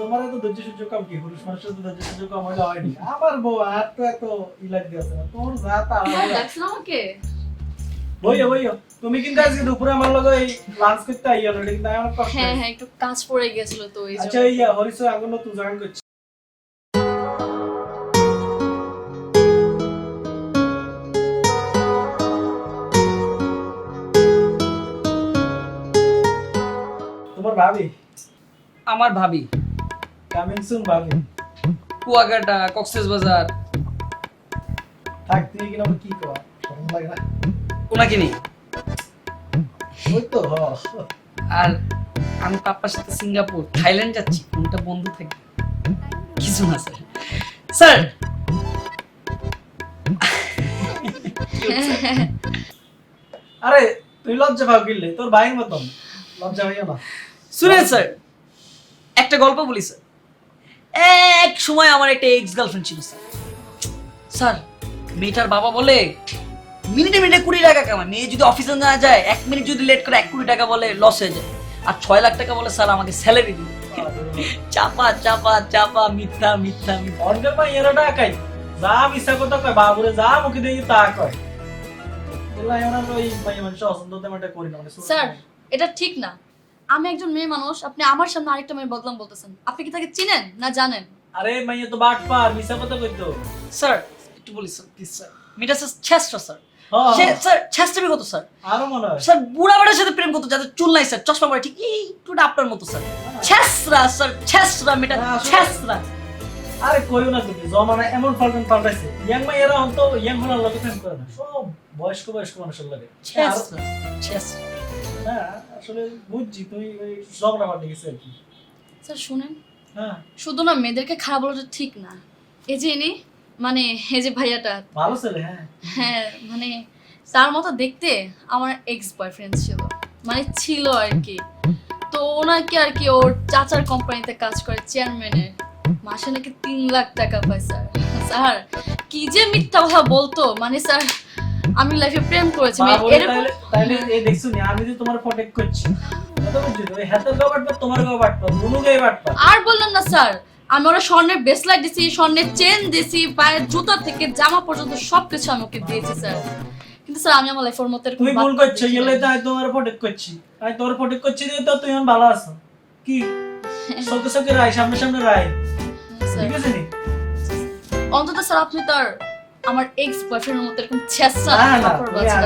তোমার এত ধৈর্য সহ্য কম কি? পুরুষ মানুষের তো ধৈর্য সহ্য কম হইলে হয়নি। আমার বউ আর তো এত লাগতে আছে না, তোর যা তা। হ্যাঁ দেখছেন আমাকে? বইও তুমি কিন্তু আজকে দুপুরে আমার লগে এই লাঞ্চ করতে আইয়া না, কিন্তু আমার কষ্ট। হ্যাঁ একটু কাজ পড়ে গেছিল তো এই আচ্ছা জন্য। ইয়া হরিশ আগুন তুই জয়েন করছিস। তোমার ভাবি? আমার ভাবি কামিং সুন ভাবি। কুয়াকাটা, কক্সবাজার। থাক তুই কিনা কি কর, শরম লাগে না? ওনাকে নেই। ওই তো আর আমি পাপ্পার সাথে সিঙ্গাপুর, থাইল্যান্ড যাচ্ছি, কোনটা বন্ধু থাকে কিছু না স্যার। স্যার আরে তুই লজ্জা পাও কিনলে, তোর ভাইয়ের মতন লজ্জা হইয়া না। শুনেন স্যার, একটা গল্প বলি স্যার। এক সময় আমার একটা এক্স গার্লফ্রেন্ড ছিল স্যার। স্যার মেয়েটার বাবা বলে মিনিটে 20 টাকা কামায়, মেয়ে যদি অফিসে না যায় 1 মিনিট যদি লেট করে 1 কোটি টাকা বলে লস হয়ে যায়, আর 6 লাখ টাকা বলে স্যার আমাকে স্যালারি দিন। চাপা মিথ্যা। অন্যের মা এরাটা একাই যা মিশা কথা কয়, বাবুরে যা মুখে দিয়ে তা কয়। এলাই ওরা ওই ভাই মানুষ অসন্ততে মাটা করি না মানে। স্যার এটা ঠিক না। আমি একজন মেয়ে মানুষ, আপনি আমার সামনে আরেকটা মেয়ে বদনাম বলতেছেন। আপনি কি তাকে চিনেন না জানেন? আরে মাইয়া তো বাট পার, মিশা কথা কইতো। স্যার একটু বলি স্যার প্লিজ স্যার। মেয়েটা স্যার ছেস্টা স্যার। হ্যাঁ স্যার ছেস্টামি কত স্যার? আরো মনে হয় স্যার বুড়া বেটার সাথে প্রেম করতো, যাদের চুল নাই স্যার, চশমা পরে, ঠিক একটু আপনার মতো স্যার। ছেসরা স্যার, ছেসরা মেয়েটা, ছেসরা। আরে কইও না তুমি, জমানা এমন পাল্টাইছে। ইয়াং মাইয়ারা অন্ত ইয়াং হলার লগে প্রেম করে না, সব বয়স্ক মানুষের লাগে। ছেসরা। না আসলে বুঝছি তুমি ওই ঝগড়া পাল্টে গেছে আর কি। স্যার শুনেন, হ্যাঁ শুধু না মেয়েদেরকে খারাপ বলাটা ঠিক না। এই যে ইনি মানে এই যে ভাইয়াটা, ভালো ছেলে। হ্যাঁ হ্যাঁ মানে তার মতো দেখতে আমার এক্স বয়ফ্রেন্ড ছিল, মানে ছিল আর কি। তো ওনাকে আর কি ওর চাচার কোম্পানিতে কাজ করে চেয়ারম্যানের, মাসে নাকি 3 লাখ টাকা পায় স্যার। স্যার কি যে মিথ্যা কথা বলতো, মানে স্যার আমি লাইফে প্রেম করেছি তাইলে এই দেখছো নি আমি যে তোমার প্রটেক্ট করছি, কথা বুঝছো? ওই হাতের গাও বাটপা, তোমার গাও বাটপা, দুনো গায়ে বাটপা। আর বললাম না স্যার, আমি ওরা স্বর্ণের ব্রেসলেট দিছি, স্বর্ণের চেন দিছি, পায়ের জুতা থেকে জামা পর্যন্ত সবকিছু আমি ওকে দিয়েছি স্যার। কিন্তু স্যার আমি আমার লাইফের মতো তুমি ভুল করছো, ইয়েলে তাই তোমার প্রটেক্ট করছি, আমি তোমার প্রটেক্ট করছি দিয়ে তো তুই এখন ভালো আছো কি? চোখে রায়, সামনে রায়, ঠিক আছে নি? অন্তত স্যার আপনি তার আমার এক্স বয়ফ্রেন্ডের মতো এরকম ছেঁচা না না কাপড় বাঁচা।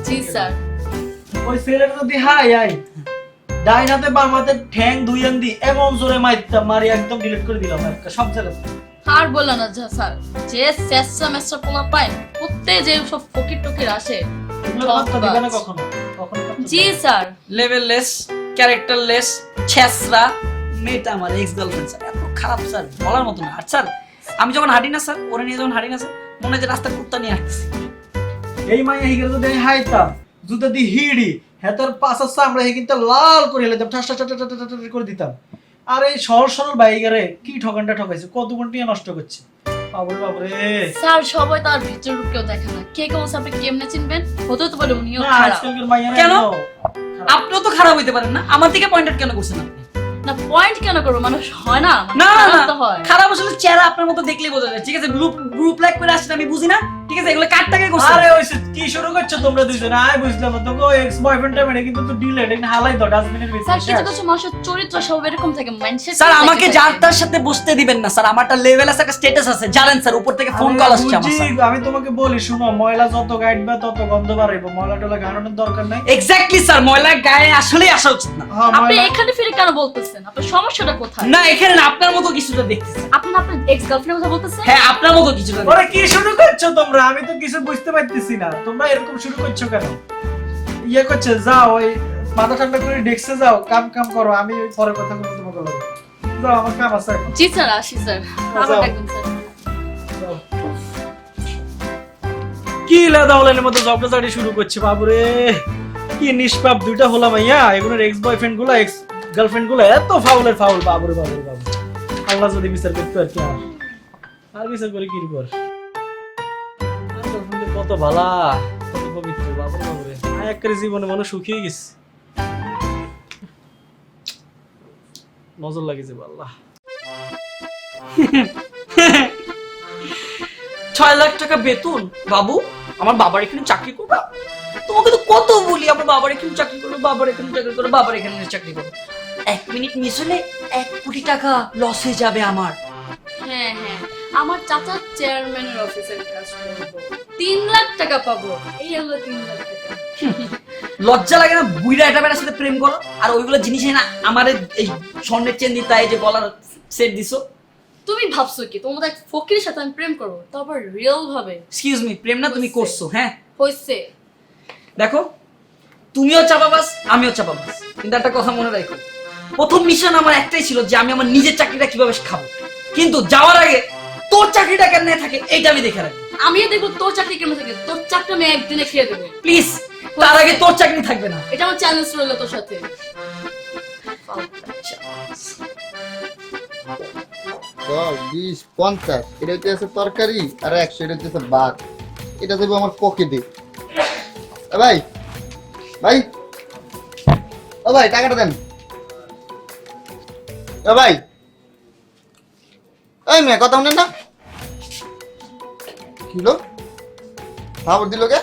জি স্যার। ওই ছেলেটা যদি হাই ডাইন হাতে বাম হাতে ঠ্যাং দুই আন্দি এমন জোরে মারি একদম ডিলিট করে দিলাম সব জায়গায়। আর বললাম না যা স্যার, যে ছেঁচা মেচা পোলা পায় প্রত্যেক যে সব ফকির টকির আসে। এগুলো কথা দিবে না কখনো। জি স্যার। লেভেললেস, ক্যারেক্টারলেস, ছেসরা মেয়েটা আমার এক্স গার্লফ্রেন্ড স্যার। এত খারাপ স্যার, বলার মতো না। আর স্যার আমি যখন হাঁটি না স্যার, ওরা নিয়ে যখন হাঁটি না স্যার, মনে হয় যে রাস্তার কুত্তা নিয়ে হাঁটতেছি। এই মাইয়া হিগের যদি আমি হাইতাম জুতা দিয়ে হিড়ি হেতার পাশার চামড়া কিন্তু লাল করে হেলাম, ঠাস ঠাস ঠাস ঠাস ঠাস করে দিতাম। আর এই সহজ সরল বাইকারে কি ঠকানটা ঠকাইছে, কত ঘন্টা নষ্ট করছে। বাবরে বাবরে। স্যার সবাই তার ভিতর কেউ দেখে না, কে কেউ আপনি কেমনে চিনবেন? হতে তো পারে উনিও না, খারাপ। আজকালকার মাইয়ারা কেন? এত খারাপ। আপনিও তো খারাপ হইতে পারেন না, আমার দিকে পয়েন্টেড কেন করছেন আপনি? না পয়েন্ট কেন করবো, মানুষ হয় না, না খারাপ না তো হয়। খারাপ আসলে চেহারা আপনার মতো দেখলেই বোঝা যায়। ঠিক আছে, গ্রুপ লাইক করে আসছেন আমি বুঝি না, ঠিক আছে, এগুলো কার টাকায় করছেন? আরে ওইসে কি শুরু করছো তোমরা দুইজনে? আয় বুঝলাম না, তোকে এক্স বয়ফ্রেন্ডটা মেরে কিন্তু তুই ডিলেট এখানে হালাই দাও ডাস্টবিনের স্যার ভিতরে। কিছু কিছু মানুষের চরিত্র সব এরকম থাকে, মাইন্ডসেট। স্যার আমাকে যার তার সাথে বসতে দিবেন না স্যার, আমার একটা লেভেল আছে, একটা স্ট্যাটাস আছে, জানেন স্যার, উপর থেকে ফোন কল আসছে আমার বুঝি, স্যার। আমি তোমাকে বলি শুনো, ময়লা যত গাইডবে তত গন্ধ বাড়াইবো, ময়লা টলা গাড়ানোর দরকার নাই। এক্স্যাক্টলি স্যার, ময়লার গায়ে আসলেই আসা উচিত না। হ্যাঁ, আপনি ময়লা- এখানে ফিরে কেন বলতেছেন? আপনার সমস্যাটা কোথায়? না এখানে না, আপনার মতো কিছুটা দেখতেছি। আপনি না আপনার এক্স গার্লফ্রেন্ডের কথা বলতেছেন? হ্যাঁ আপনার মতো কিছুটা দেখতেছি। ওরে কি শুরু করছো তোমরা? আমি তো কিছু বুঝতে পারতেছি না, তোমরা এরকম শুরু করছো কেন? ইয়ে করছে, যাও ওই মাথা ঠান্ডা করে ডেস্কে যাও, কাম করো, আমি ওই পরে কথা বলবো তোমাকে লাগে। যাও, আমার কাম আছে এখন। জি স্যার, আসি স্যার, আবার যাও। দেখবেন স্যার। যাও। কি লেদা হলের মতো জবদাচারি শুরু করছে বাবুরে, কি নিষ্পাপ দুইটা হলাম মাইয়া, এগুলোর এক্স বয়ফ্রেন্ড গুলো এক্স গার্লফ্রেন্ড গুলো এত ফাউলের ফাউল, বাবুরে বাবুরে বাবু। আল্লাহ যদি বিচার করতে আর কি, আর বিচার করে কি কর। কত ভালা, কত পবিত্র, বাবুরে বাবুরে। একেবারে জীবনে মানুষ সুখী গেছে, নজর লাগিয়েছে আল্লাহ। 6 লাখ টাকা বেতন বাবু, আমার বাবার এখানে চাকরি করবা? তোমাকে তো কত বলি আমার বাবার এখানে চাকরি করো, বাবার এখানে চাকরি করো, বাবার এখানে চাকরি করো। 1 মিনিট মিস হলে 1 কোটি টাকা লস হয়ে যাবে আমার। হ্যাঁ হ্যাঁ, আমার চাচা চেয়ারম্যানের অফিসের কাজ করবো, 3 লাখ টাকা পাবো, এই হলো 3 লাখ টাকা। লজ্জা লাগে না বুইড়া এটা বেটার সাথে প্রেম করো? আর ওইগুলো জিনিস না আমার এই স্বর্ণের চেন দিতে, এই যে গলার সেট দিছো। তুমি ভাবছো কি তোমাদের এক ফকিরের সাথে আমি প্রেম করবো, তারপর রিয়েল ভাবে? এক্সকিউজ মি, প্রেম না তুমি করছো। হ্যাঁ হইছে। দেখো, তুমিও চাপাবাস আমিও চাপাবাস, কিন্তু একটা কথা মনে রাখো, প্রথম মিশন আমার একটাই ছিল যে আমি আমার নিজের চাকরিটা কিভাবে খাবো, কিন্তু যাওয়ার আগে তোর চাকরিটা কেমনে থাকে এইটা আমি দেখে রাখি। আমিও দেখবো তোর চাকরি কেমন থাকে, তোর চাকরি আমি একদিনে খেয়ে দেবো। প্লিজ, তার আগে তোর চাকরি থাকবে না। এটা আমার চ্যালেঞ্জ রইলো তোর সাথে। 10, 20, 50 এটা হচ্ছে তরকারি, আর 100 এটা হচ্ছে ভাত। এটা দেবো আমার পকেটে। ভাই ভাই, ও ভাই টাকাটা দেন। ও ভাই, এই মেয়ে কথা শুনেন না? কি হলো? খবর দিল কে?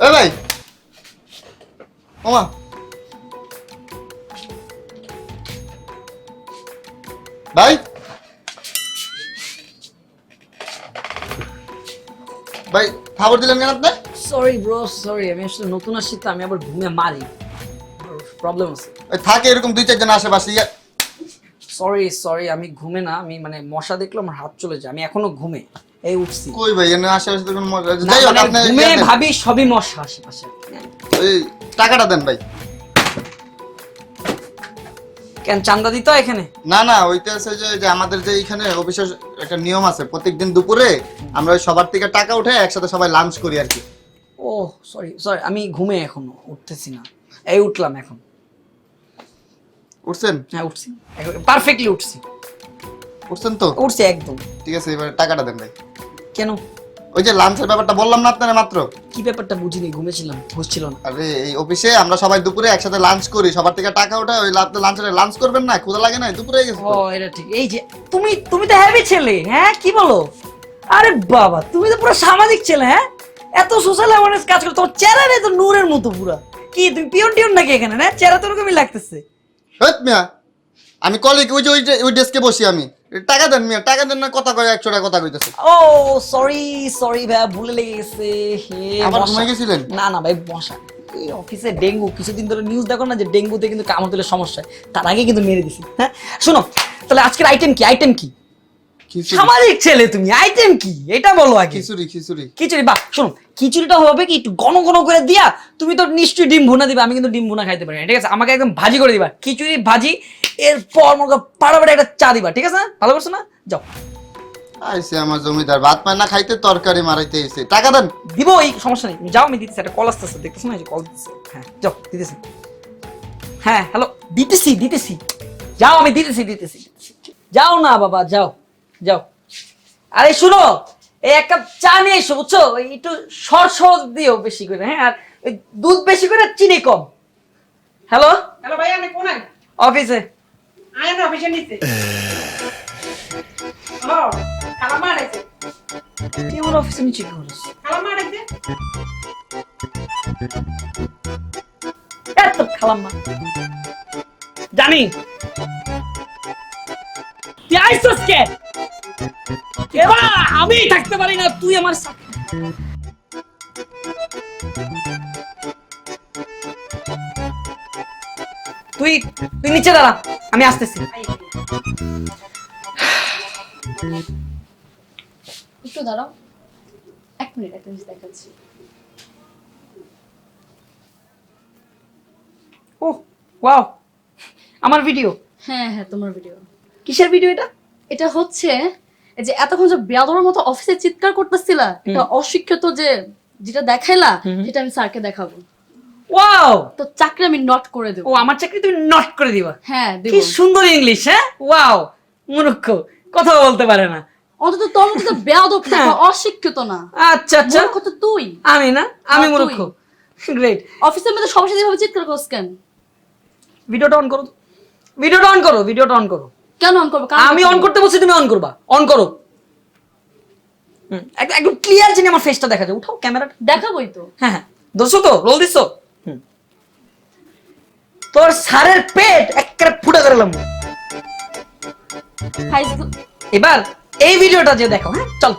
এ ভাই, ওমা ভাই, ভাই খবর দিলেন কেন আপনি? সরি ব্রো, সরি, আমি আসলে নতুন আসছি তো, আমি আবার ঘুমে মারি, প্রবলেম আছে। ওই থাকে এরকম 2-4 জন আশেপাশে। সরি, আমি ঘুমে না, আমি মানে মশা দেখলে আমার হাত চলে যায়, আমি এখনো ঘুমে, এই উঠছি। কই ভাই এনে আশেপাশে তো কোনো মজা। না, যাই হোক মানে আপনি ঘুমে ভাবি সবই মশা আশেপাশে। ওই টাকাটা দেন ভাই। কেন চান্দা দিতে হয় এখানে? না না, ওইটা আছে যে আমাদের যে এখানে অফিসের একটা নিয়ম আছে, প্রত্যেকদিন দুপুরে আমরা ওই সবার থেকে টাকা উঠে একসাথে সবাই লাঞ্চ করি আর কি। ও সরি, আমি ঘুমে এখনো উঠতেছি না, এই উঠলাম এখন। উঠছেন? হ্যাঁ উঠছি, পারফেক্টলি উঠছি। উঠছেন তো? উঠছি একদম। ঠিক আছে, এবার টাকাটা দেন ভাই। কেন? ওই যে লাঞ্চের ব্যাপারটা বললাম না আপনারা মাত্র। কি ব্যাপারটা বুঝিনি, ঘুমেছিলাম, বুঝছিল না। আরে এই অফিসে আমরা সবাই দুপুরে একসাথে লাঞ্চ করি, সবার থেকে টাকা উঠে ওই লাঞ্চে লাঞ্চ করবেন না? ক্ষুধা লাগে না? দুপুরে হয়ে গেছে ও তো। এটা ঠিক। এই যে তুমি তো হ্যাভি ছেলে, হ্যাঁ কি বলো? আরে বাবা, তুমি তো পুরো সামাজিক ছেলে, হ্যাঁ এত সোশ্যাল অ্যাওয়ারনেস কাজ করো, তোমার চেহারা তো নূরের মতো পুরা। কি তুমি পিয়ন টিয়ন নাকি এখানে? না চেহারা তো ওরকমই লাগতেছে। হেৎ মিয়া, আমি কলিগ ওই ডেস্কে বসি আমি। টাকা দেন মিয়া, টাকা দেন না, কথা কয় 100 টাকা কথা কইতেছে। ও সরি ভাই, ভুলে লেগে গেছে। আবার ঘুমাই গেছিলেন? না ভাই, মশা এই অফিসে ডেঙ্গু, কিছুদিন ধরে নিউজ দেখো না যে ডেঙ্গুতে কিন্তু কামড় দিলে সমস্যা, তার আগে কিন্তু মেরে দিছি। হ্যাঁ শোনো, তাহলে আজকের আইটেম কি? খিচুড়ি। সামাজিক ছেলে তুমি, আইটেম কি এটা বলো আগে। খিচুড়ি। বাহ, শোনো, খিচুড়িটা হবে কি একটু ঘন ঘন করে দিয়া, তুমি তো নিশ্চয়ই ডিম ভুনা দিবা, আমি কিন্তু ডিম ভুনা খাইতে পারি না, ঠিক আছে? আমাকে একদম ভাজি করে দিবা, খিচুড়ি ভাজি, এরপর মনে করো পাড়াপাড়ি একটা চা দিবা, ঠিক আছে? ভালো করছো না? যাও। আইসে আমার জমিদার, ভাত পায় না খাইতে, তরকারি মারাইতে এসে। টাকা দেন। দিব, এই সমস্যা নেই, যাও, আমি দিতেছি, একটা কল আসতেছে, দেখতেছো না, এই যে কল দিতেছে। হ্যাঁ যাও, দিতেছি। হ্যাঁ হ্যালো, দিতেছি, যাও, আমি দিতেছি। যাও না বাবা, যাও। যাও। আরে শুনো, এই এক কাপ চা নিয়ে এসো, বুঝছো? ওই একটু সর দিও বেশি করে, হ্যাঁ? আর ওই দুধ বেশি করে, চিনি কম। হ্যালো হ্যালো ভাই, আমি কোনায় অফিসে। আয় না অফিসে নিতে। ও খালা মা ডাইছে, তুই আমার অফিসে নিচে কি করিস? খালা মা ডাইছে। এত খালাম্মা জানি তুই আইসস কে? এবার আমি থাকতে পারি না, তুই আমার সাথে। তুই নিচে দাঁড়া, আমি আসতেছি। একটু দাঁড়াও, 1 মিনিট, একটা জিনিস দেখাচ্ছি। ও ওয়াও, আমার ভিডিও? হ্যাঁ হ্যাঁ, তোমার ভিডিও। কিসের ভিডিও এটা? এটা হচ্ছে এই যে এতক্ষণ যে বেয়াদবের মতো অফিসে চিৎকার করতেছিলা, এটা অশিক্ষিত যে যেটা দেখাইলা, সেটা আমি স্যারকে দেখাবো। ওয়াও, তো চাকরি আমি নট করে দেব। ও আমার চাকরি তুমি নট করে দিবা? হ্যাঁ দেব। কি সুন্দর ইংলিশ, হ্যাঁ? ওয়াও, মূর্খ, কথা বলতে পারে না। অন্তত তোর মতো তো বেয়াদব না, অশিক্ষিত না। আচ্ছা আচ্ছা, মূর্খ তো তুই। আমি না? আমি তুই। মূর্খ? গ্রেট। অফিসের মধ্যে সবার সাথে এভাবে চিৎকার করছ কেন? ভিডিওটা অন করো, ভিডিওটা অন করো, ভিডিওটা অন করো। কেন অন করবো? আমি অন করতে বলছি, তুমি অন করবা। অন করো। একদম ক্লিয়ার জানি আমার ফেসটা দেখা যায়। উঠাও ক্যামেরাটা। দেখাবোই তো। হ্যাঁ হ্যাঁ, ধরছো তো? রোল দিছো? তোর সারের পেট একেবারে ফুটা করলাম। এবার এই ভিডিওটা যে দেখো, হ্যাঁ? চল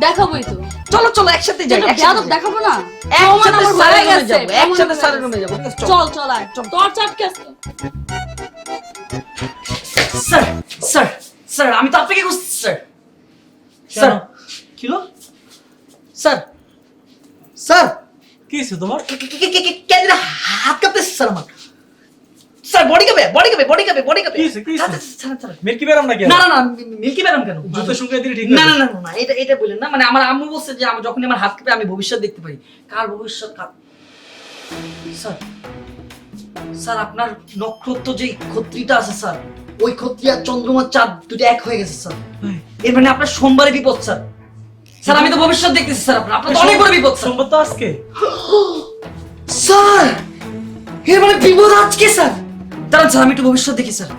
দেখাবোই তো। চলো চলো, একসাথে যাই। বেয়াদব দেখাবো না? একসাথে স্যারের রুমে যাবো, একসাথে স্যারের রুমে যাবো। ঠিক আছে, চল। চল চল আয়। তোর চাপকে আসছে। স্যার স্যার স্যার, আমি তো আপনাকে খুঁজছি sir. Sir kilo sir sir, কি হয়েছে তোমার? কেন হাত কাঁপতেছে স্যার আমার? স্যার বডি কাঁপে, বডি কাঁপে, বডি কাঁপে, বডি কাঁপে। কি হয়েছে, কি হয়েছে? স্যার, স্যার, মিল্কি বেরাম নাকি? না না না, মিল্কি ম্যাডাম কেন? জুতো শুকিয়ে দিলে ঠিক না হয়ে না যাবে। না না, এটা বলেন না। মানে আমার আম্মু বলছে যে যখন আমার হাত কাঁপে আমি ভবিষ্যৎ দেখতে পাই। কার ভবিষ্যৎ? স্যার স্যার, আপনার নক্ষত্র যে খত্রিটা আছে স্যার, ওই খত্রি আর চন্দ্রমার চাঁদ দুটো এক হয়ে গেছে স্যার। এর মানে আপনার সোমবারে বিপদ স্যার। স্যার আমি তো ভবিষ্যৎ দেখতেছি স্যার, আপনার তো অনেক বড় বিপদ স্যার। সোমবার তো আজকে। স্যার এর মানে বিপদ আজকে স্যার। দাঁড়ান স্যার, আমি একটু ভবিষ্যৎ দেখি স্যার।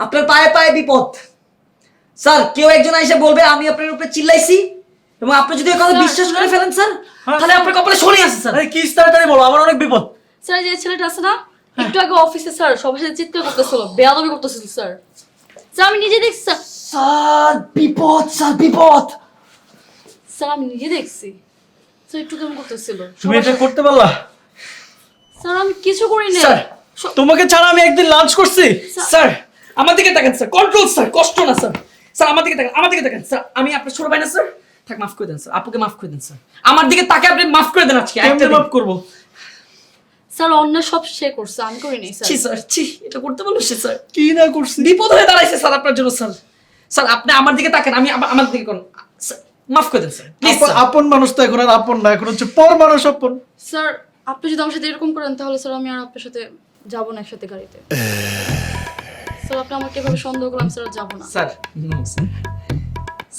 আপনার পায়ে পায়ে বিপদ স্যার। কেউ একজন এসে বলবে আমি আপনার উপরে চিল্লাইছি, এবং আপনি যদি কথা বিশ্বাস করে ফেলেন স্যার, তাহলে আপনার কপালে শনি আছে স্যার। আরে কি তাড়াতাড়ি বলো, আমার অনেক বিপদ। স্যার যে ছেলেটা আছে না, একটু আগে অফিসে স্যার সবার সাথে চিৎকার করতেছিল, বেয়াদবি করতেছিল স্যার। স্যার আমি নিজে দেখছি স্যার। স্যার বিপদ, স্যার বিপদ। স্যার আমি নিজে দেখছি স্যার একটু কেমন করতেছিল। তুমি এটা করতে পারলা? স্যার আমি কিছু করি নাই। স্যার তোমাকে ছাড়া আমি একদিন লাঞ্চ করছি। স্যার আমার দিকে তাকান স্যার, কন্ট্রোল স্যার, কষ্ট না স্যার। স্যার আমার দিকে তাকান, আমার দিকে তাকান স্যার। আমি আপনার ছোট ভাই না স্যার? থাক, মাফ করে দেন স্যার, আপুকে মাফ করে দেন স্যার। আমার দিকে তাকে আপনি মাফ করে দেন আজকে। কেমনে মাফ করবো? স্যার অন্য সব সে করছে, আমি করি নাই স্যার। ছি স্যার, ছি, এটা করতে বললো সে স্যার? কি না করছি? বিপদ হয়ে দাঁড়াইছে স্যার আপনার জন্য স্যার। স্যার আপনি আমার দিকে তাকান, আমি আমার দিকে কোন, মাফ করে দেন স্যার প্লিজ। আপন মানুষ তো এখন আর আপন না, এখন হচ্ছে পর মানুষ আপন। স্যার আপনি যদি আমার সাথে এরকম করেন, তাহলে স্যার আমি আর আপনার সাথে যাবো না একসাথে গাড়িতে। স্যার আপনি আমাকে এভাবে সন্দেহ করলাম, স্যার আর যাবো না। স্যার নো স্যার,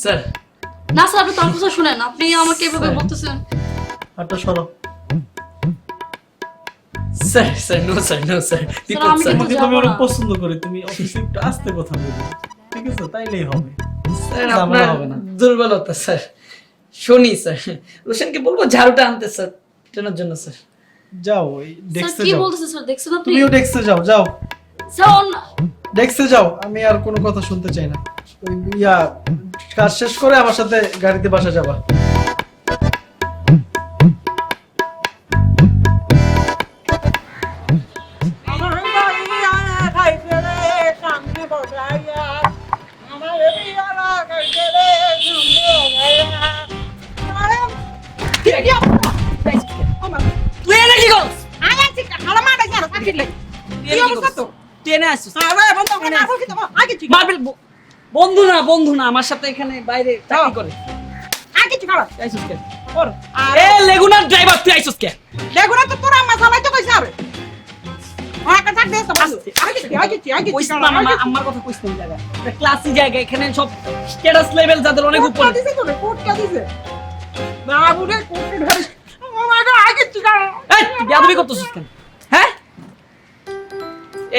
স্যার না স্যার, আপনি তার কথা শুনেন, আপনি আমাকে এভাবে বলতেছেন। হাতটা সরো। Sir sir no sir, no sir, বিপদ আমি স্যার। তোমাকে তো আমি যাবো অনেক না। পছন্দ করি, তুমি অফিসে একটু আস্তে কথা বলবে, ঠিক আছে? তাইলেই হবে। স্যার ঝামেলা আপনার হবে না। দুর্বলতা স্যার। শনি স্যার, রোশনকে বলবো ঝাড়ুটা আনতে স্যার, এটার জন্য স্যার। যাও ওই স্যার ডেস্কে কি যাও। বলতেছে স্যার, দেখছেন আপনি? তুমিও ডেস্কে যাও, যাও স্যার অন্য ডেস্কে যাও। আমি আর কোনো কথা শুনতে চাই না। ওই ইয়া কাজ শেষ করে আমার সাথে গাড়িতে বাসা যাবা। আমার ভাইয়া খাইছে রে সামনে বসাইয়া, আমার বিয়ারা খাইছে রে সামনে তুই এনে কি করছ? আয়াছি খালা মা ডাইছে আর সাকিল লাই। কি অবস্থা তো? টেনে আসছিস? আরে বন্ধ করে না বলছি তো আগে ঠিক মারবেল বন্ধু না, বন্ধু না, আমার সাথে এখানে বাইরে চাকরি করে। আগে ঠিক খালা আইসুস কে? ওর এ লেগুনার ড্রাইভার, তুই আইসুস কে? দেখো না তো তোরা আম্মা চালাইতে কইছে আরে একটা চাকরি আছে বন্ধু আগে কইস না মামা, আমার কথা কইস না এই জায়গা। এটা ক্লাসি জায়গা, এখানে সব স্ট্যাটাস লেভেল যাদের অনেক উপরে। দিছে তো কোটটা দিছে না বুড়ে কোটটা ধরে ও মাই গড আগে চিকা এই তুই বেয়াদবি করতেছিস কেন? হ্যাঁ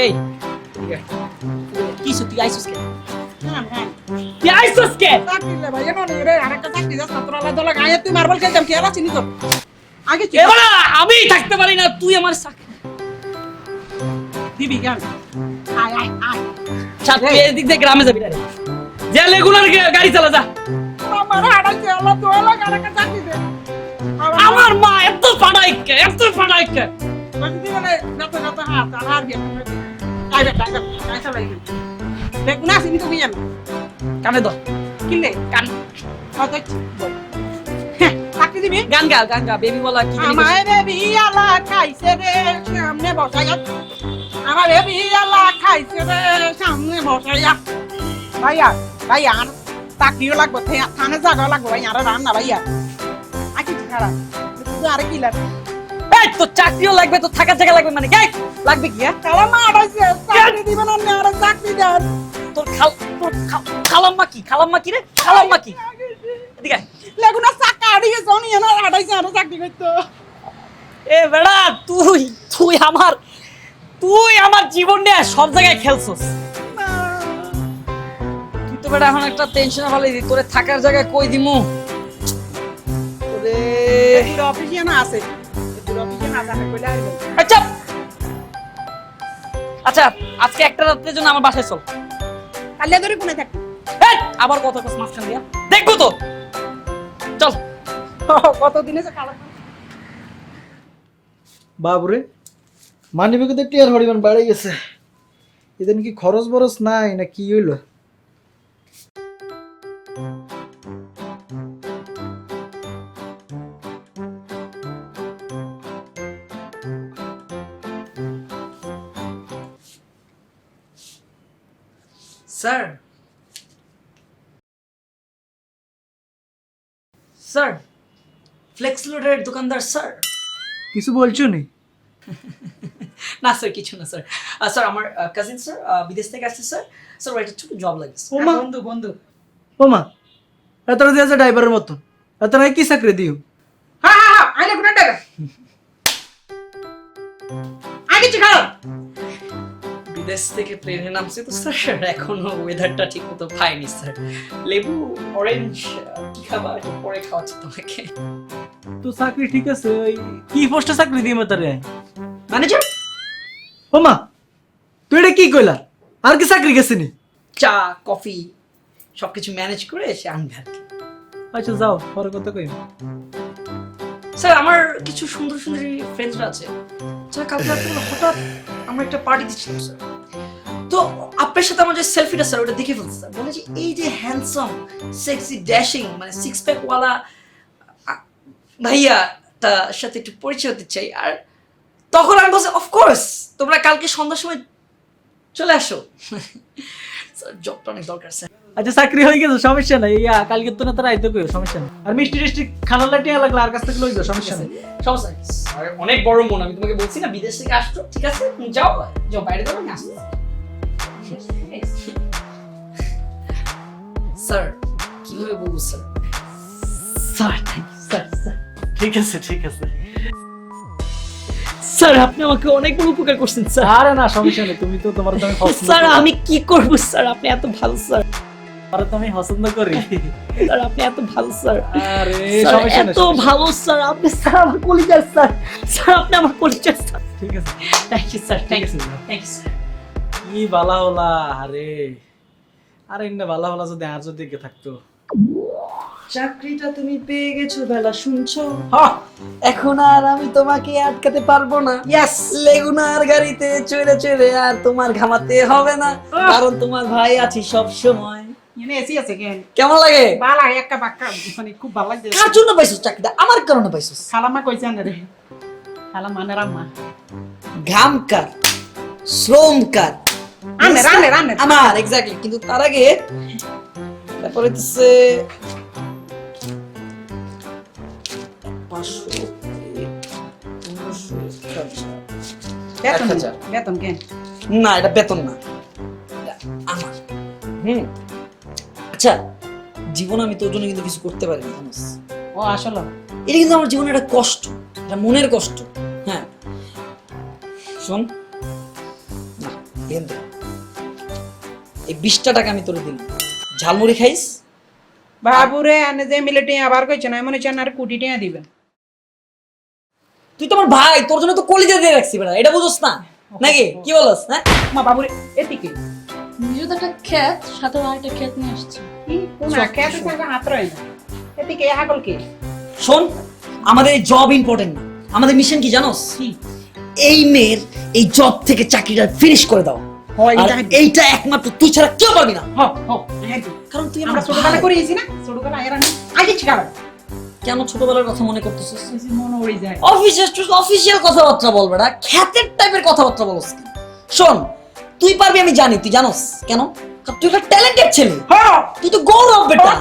এই কি তুই আইছিস কেন? তুই আইছিস কেন? চাকরি লে ভাই এমন রে আরেকটা চাকরি যাস না তোরা দলা গায়ে তুই মার্বেল খেলতাম কি আর চিনি তো আগে চিকা এবারে আমি থাকতে পারি না, তুই আমার চাকরি দিবি কেন আয় আয় আয় ছাত্র এদিক দিয়ে গ্রামে যাবি না রে। যা রেগুলার গাড়ি চালা যা। আমার আড়াইছে আল্লাহ তো আল্লাহ আরেকটা চাকরি দে আমার মা এত ফাড়াইকে যদি মানে নাতো নাতো হাত আর বিয়ে আয় বেটা আয় চালাই দেখ না চিনি তো বিয়ে কানে দাও কিনলে কান কত চাকরি দিবি গান গা বেবি বলা কি জানি আমার বেবি আলা খাইছে রে সামনে বসাইয়া আমার বেবি আলা খাইছে রে সামনে বসাইয়া ভাইয়া ভাইয়া আর চাকরিও লাগবে থানে জায়গা লাগবে ভাইয়া আর রান্না ভাইয়া আকি খারাপ তুই আরে কি লাগবে এই তো চাকরিও লাগবে, তো থাকার জায়গা লাগবে, মানে কি লাগবে কি? হ্যাঁ কালা মা আড়াইছে চাকরি দিবেন না আর চাকরি দেন তোর খালাম্মা কি রে? খালাম্মা কি? এদিকে আয়। লেগুনা চাকা আড়িয়ে জনি না আড়াইছে আর চাকরি করতে এ বেড়া তুই আমার জীবন নিয়ে সব জায়গায় খেলছস। তুই তো বেড়া এখন একটা টেনশন ভালো তোরে থাকার জায়গায় কই দিমু ওরে। অফিসে না আছে অফিসে না জানে কইলা আচ্ছা আচ্ছা আজকে একটা রাতের জন্য আমার বাসায় চল। কালে ধরে কোনে থাক এই, আবার কথা কস মাঝখান দিয়া, দেখবো তো, চল। কত দিনে যে কালা বাবুরে মানিব্যাগে তো টিয়ার হরিমান বেড়ে গেছে, এদিন কি খরচ বরচ নাই না কি হইলো? স্যার ফ্লেক্স লোডের দোকানদার স্যার। কিছু বলছো নি? না স্যার কিছু না স্যার। স্যার আমার কাজিন স্যার বিদেশ থেকে আসছে স্যার। স্যার একটা ছোট জব লাগছে। ওমা বন্ধু ওমা এত দিয়ে আছে ড্রাইভারের মতন, এত নাই কি চাকরি দিও? হ্যাঁ আইলে কোনে টাকা আগে চিকাও বিদেশ থেকে প্লেনে নামছে তো স্যার, এখনো ওয়েদারটা ঠিক মতো পাইনি স্যার। লেবু অরেঞ্জ কি খাবার একটু পরে খাওয়াচ্ছি তোমাকে। তো চাকরি ঠিক আছে, ওই কি পোস্টে চাকরি দিই মাতারে? ম্যানেজার। ওমা তুই এটা কি কইলা? আর কি চাকরি গেছে নি? চা কফি সবকিছু ম্যানেজ করে এসে আনবে আর কি। আচ্ছা যাও, পরে কথা কই। স্যার আমার কিছু সুন্দর সুন্দরী ফ্রেন্ডসরা আছে যারা কালকে রাত্রে হঠাৎ আমরা একটা পার্টি দিচ্ছিলাম স্যার, তো আপনার সাথে আমার যে সেলফিটা স্যার ওটা দেখে ফেলছে স্যার, বলে যে এই যে হ্যান্ডসাম সেক্সি ড্যাশিং মানে সিক্স প্যাক ওয়ালা ভাইয়াটার সাথে একটু পরিচয় হতে চাই। আর তখন আমি বলছি অফকোর্স তোমরা কালকে সন্ধ্যার সময় চলে আসো। স্যার জবটা অনেক দরকার স্যার। আচ্ছা চাকরি হয়ে গেছে, সমস্যা নাই। ইয়া কালকে তো না তারা আইতে কইও, সমস্যা নাই। আর মিষ্টি টিষ্টি খানালা টিয়া লাগলে আর কাছ থেকে লই যাও, সমস্যা নাই। সমস্যা নেই স্যার, অনেক বড় মন, আমি তোমাকে বলছি না বিদেশ থেকে আসছো, ঠিক আছে যাও যাও বাইরে যাও, আমি আসছি। স্যার কিভাবে বলবো স্যার? স্যার স্যার স্যার ঠিক আছে ঠিক আছে। স্যার আপনি আমাকে অনেক বড় উপকার করছেন স্যার। আরে না সমস্যা নেই, তুমি তো তোমার তো আমি পছন্দ স্যার করি। আমি কি করব স্যার, আপনি এত ভালো স্যার। আরে তো আমি পছন্দ করি। স্যার আপনি এত ভালো স্যার। আরে স্যার সমস্যা নেই, এত ভালো স্যার আপনি, স্যার আমার কলিজার স্যার। স্যার আপনি আমার কলিজার স্যার। ঠিক আছে থ্যাংক ইউ স্যার, থ্যাংক ঠিক ইউ আছে। Thank you sir. কি বালা হলা। আরে আরে ইন্না বালা হলা যদি আর যদি কে থাকতো। চাকরিটা তুমি পেয়ে গেছো বেলা, শুনছো? এখন আর আমি তোমাকে আটকাতে পারবো না। ইয়েস লেগুনার গাড়িতে চড়ে চড়ে আর তোমার ঘামাতে হবে না, কারণ তোমার ভাই আছি সব সময়। এনে এসি আছে কেন কেমন লাগে? বালা একটা বাক্কা মানে খুব ভালো লাগছে। কার জন্য পাইছো চাকরিটা? আমার কারণে পাইছো। খালামা কইছে না রে খালামা না রাম্মা ঘাম কার, শ্রম কার? আনে রানে রানে আমার এক্স্যাক্টলি। কিন্তু তার আগে তারপরে হচ্ছে 500 1500 বেতন 1000 বেতন কেন না এটা বেতন না, এটা আমার। আচ্ছা, জীবনে আমি তোর জন্য কিন্তু কিছু করতে পারিনি জানিস। ও আসলে এটা কিন্তু আমার জীবনে একটা কষ্ট, একটা মনের কষ্ট। হ্যাঁ শোন না, দেন দে। এই 20টা টাকা আমি তোরে দিলাম, ঝালমুড়ি খাইস। বাবুরে আনে যে মিলেটে আবার কইছে না মনে চান আর কোটি টাকা দিবেন। তুই তো আমার ভাই, তোর জন্য তো কলিজা দিয়ে রাখছি বেটা, এটা বুঝছ না নাকি? কি বলস? হ্যাঁ মা বাবুরে এদিকে নিজে তো একটা ক্ষেত, সাথে আরেকটা ক্ষেত নিয়ে আসছি। কি কোনা কেটে সঙ্গে হাত রয় না এদিকে হাগল কে শোন, আমাদের এই জব ইম্পর্টেন্ট না, আমাদের মিশন কি জানোস? কি এই মেয়ের এই জব থেকে চাকরিটা ফিনিশ করে দাও। হয় আর এইটা একমাত্র তুই ছাড়া কেউ পারবি না, হ হ কারণ তুই আমরা আমার ছোটবেলা ভাই। করেছি না ছোটবেলা এরা আগে ছিলাম কেন ছোটবেলার কথা মনে করতেছিস? মনে হয়ে যায় অফিসিয়াল কথাবার্তা বল বেটা, খ্যাতের টাইপের কথাবার্তা বলস কেন? শোন, তুই পারবি আমি জানি, তুই জানোস কেন? কারণ তুই একটা ট্যালেন্টেড ছেলে, হ্যাঁ তুই তো গৌরব বেটা।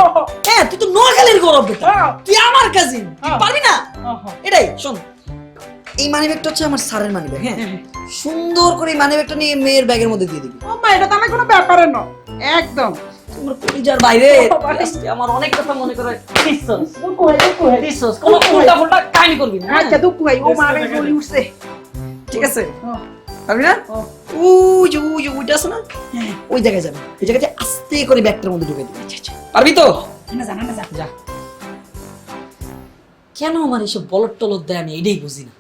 হ্যাঁ, তুই তো নোয়াখালীর গৌরব বেটা, হ্যাঁ। তুই আমার কাজিন, তুই হ্যাঁ। পারবি না? হ্যাঁ। এটাই শোন, এই মানিব্যাগটা হচ্ছে আমার স্যারের মানিব্যাগ। হ্যাঁ, সুন্দর করে এই মানিব্যাগটা নিয়ে মেয়ের ব্যাগের মধ্যে দিয়ে দিবি। ও মা এটা তো আমার কোনো ব্যাপার না একদম তোমার কলিজার বাইরে আজকে আমার অনেক কথা মনে করে দিছস। দিছস, কোনো উল্টা ফুলটা কাহিনী করবি না। আচ্ছা দুঃখ ভাই ও মারে গলি উঠছে ঠিক আছে, পারবি না? ওই যে ওইটা আছে না, ওই জায়গায় যাবে, ওই জায়গাতে আস্তে করে ব্যাগটার মধ্যে ঢুকে দিবি। পারবি তো? না জানা না যা। কেন আমার এসব বলদ টলদ দেয়, আমি এটাই বুঝি না।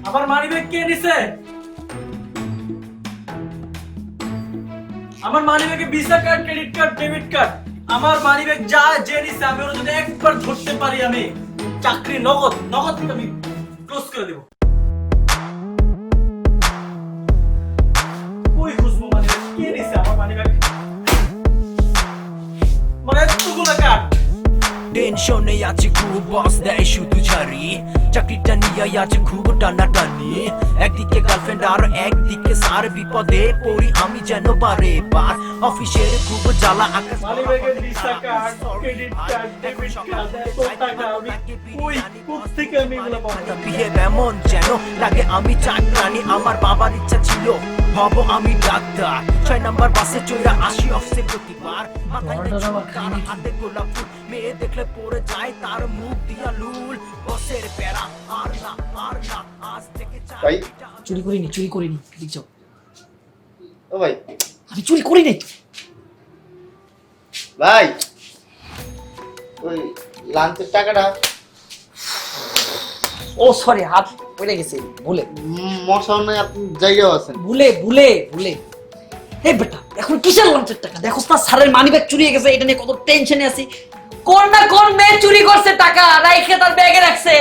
আমার মানিব্যাগ কে নিছে? আমার মানিব্যাগে visa card, credit card, debit card, আমার মানিব্যাগ যা যে নিছে আমি ওরা যদি একবার ধরতে পারি, আমি চাকরি নগদ নগদ আমি ক্লোজ করে দেব। কই খুঁজবো মানিব্যাগ? কে নিছে আমার মানিব্যাগ? মানে এতগুলো কার্ড। টেনশনে আছে খুব, বস দেয় শুধু ঝাড়ি, চাকরিটা নিয়ে আছে খুব টানাটানি, একদিকে গার্লফ্রেন্ড আর একদিকে স্যার, বিপদে পড়ি আমি যেন বারে বার, অফিসের খুব জ্বালা, আকাশ মানিব্যাগের visa card, credit card, debit card, এত টাকা আমি কই থেকে আমি এগুলো পাবো? বিহেভ এমন যেন লাগে আমি চাকরানি, আমার বাবার ইচ্ছা ছিল হব আমি ডাক্তার, 6 নাম্বার বাসে চড়া আসি অফিসে প্রতিবার, মাথায় চুল, তার হাতে গোলাপ ফুল, মেয়ে দেখলে পড়ে যায় তার মুখ দিয়া লুল, বসের প্যারা আর না আজ থেকে ভাই চুরি করিনি দেখছো? ও ভাই আমি চুরি করিনি। ভাই ওই লাঞ্চের টাকাটা ও সরি, হাত পড়ে গেছে ভুলে। মশার নাই আপনি জায়গাও আছেন ভুলে এই বেটা, এখন কিসের লঞ্চের টাকা? দেখো না স্যারের মানিব্যাগ চুরি হয়ে গেছে, এটা নিয়ে কত টেনশনে আছি। কোন না কোন মেয়ে চুরি করছে টাকা, রাইখে তার ব্যাগে রাখছে।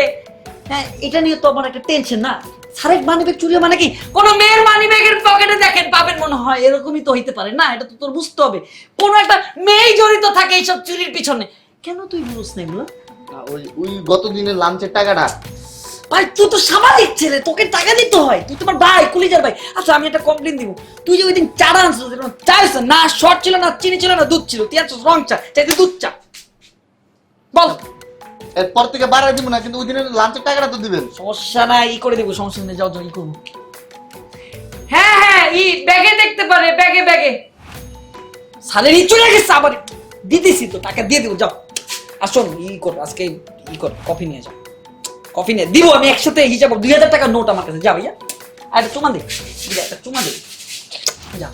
হ্যাঁ, এটা নিয়ে তো আমার একটা টেনশন না। স্যারের মানিব্যাগ চুরি মানে কি কোন মেয়ের মানিব্যাগের পকেটে দেখেন পাবেন মনে হয়, এরকমই তো হইতে পারে না। এটা তো তোর বুঝতে হবে, কোন একটা মেয়ে জড়িত থাকে এইসব চুরির পিছনে। কেন তুই বুঝছ না এগুলো? ওই ওই গত দিনের লাঞ্চের টাকাটা ভাই তুই তো সামাজিক ছেলে, তোকে টাকা দিতে হয়, তুই তোমার ভাই, কলিজার ভাই। আচ্ছা আমি একটা কমপ্লেন দিব, তুই যে ওই দিন চাটা আনছিস, চা হইছে না, শর্ট ছিল না, চিনি ছিল না, দুধ ছিল, তুই আনছিস রং চা, চাইতে দুধ চা। বল। এরপর থেকে বাড়াই দিব না, কিন্তু ওই দিনের লাঞ্চের টাকাটা তো দিবেন। সমস্যা নাই, ই করে দেবো, সমস্যা নেই, যাও ই করবো। হ্যাঁ ই ব্যাগে দেখতে পারে, ব্যাগে সালের ই চলে গেছে, আবার দিতেছি তো, টাকা দিয়ে দেবো, যাও। আর শোন, ই কর আজকে, ই কর, কফি নিয়ে যাও, কফি নিয়ে দিব আমি একসাথে হিসাব, 2000 টাকার নোট আমার কাছে, যাও ইয়া। আর একটা চুমা দে, একটা চুমা দে, যা।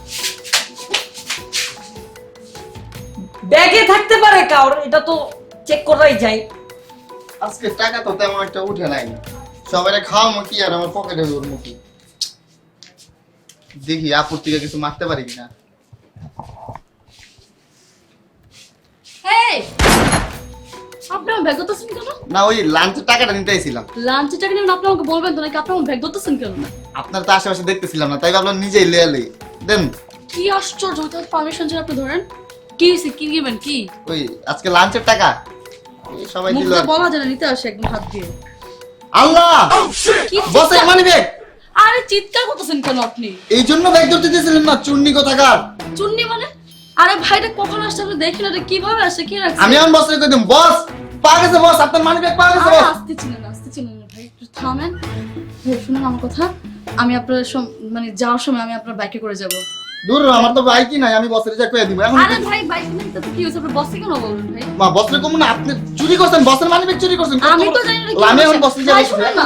ব্যাগে থাকতে পারে কারণ, এটা তো চেক করাই যায়। আজকে টাকা তো তেমন একটা উঠে নাই, সবাই খাওয়াবো কি আর আমার পকেটে ওর মুখে। দেখি আপুর থেকে কিছু মারতে পারি কিনা। হেই, আপনি ব্যাগ ধরতেছেন কেন? না ওই লাঞ্চের টাকাটা নিতে আইছিলাম। লাঞ্চের টাকা নেবেন আপনি আমাকে বলবেন তো নাকি আপনি আমার ব্যাগ ধরতেছেন কেন? আপনার তো আশেপাশে দেখতেছিলাম না, তাই ভাবলাম নিজেই লিয়ে লই। দেন। কি আশ্চর্য, তাহলে পারমিশন ছাড়া আপনি ধরেন। কি হয়েছে, কি নেবেন কি? ওই আজকে লাঞ্চের টাকা এই সবাই দিল। মুখে বলা যায় না, নিতে আসে একদম হাত দিয়ে। আল্লাহ, কি বসে চিৎকার- মানি ব্যাগ। আরে চিৎকার করতেছেন কেন আপনি? এই জন্য ব্যাগ ধরতে দিয়েছিলেন না, চুন্নি কোথাকার। চুন্নি মানে? আরে ভাইটা কখন আসছে আপনি দেখেন, এটা কিভাবে আসছে, কি রাখছে? আমি এখন বসে কই দিম, বস পা গেছে, বস আপনার মানি ব্যাগ পা গেছে, আরে বস। আসতে ছিলেন না ভাই, একটু থামেন। ভাই শুনুন আমার কথা, আমি আপনার মানে যাওয়ার সময় আমি আপনার বাইকে করে যাব। দূর আমার তো বাইকই নাই, আমি বসের যা কইয়া দিব এখন। আরে ভাই বাইক নিতে তো কি হইছে, আপনি বসে কেন বলবেন ভাই? মা বসরে কম না, আপনি চুরি করছেন, বসের মানি ব্যাগ চুরি করছেন। আমি তো জানি না কি আমি এখন হয়েছে। বসে যাব। ভাই, শুনুন না।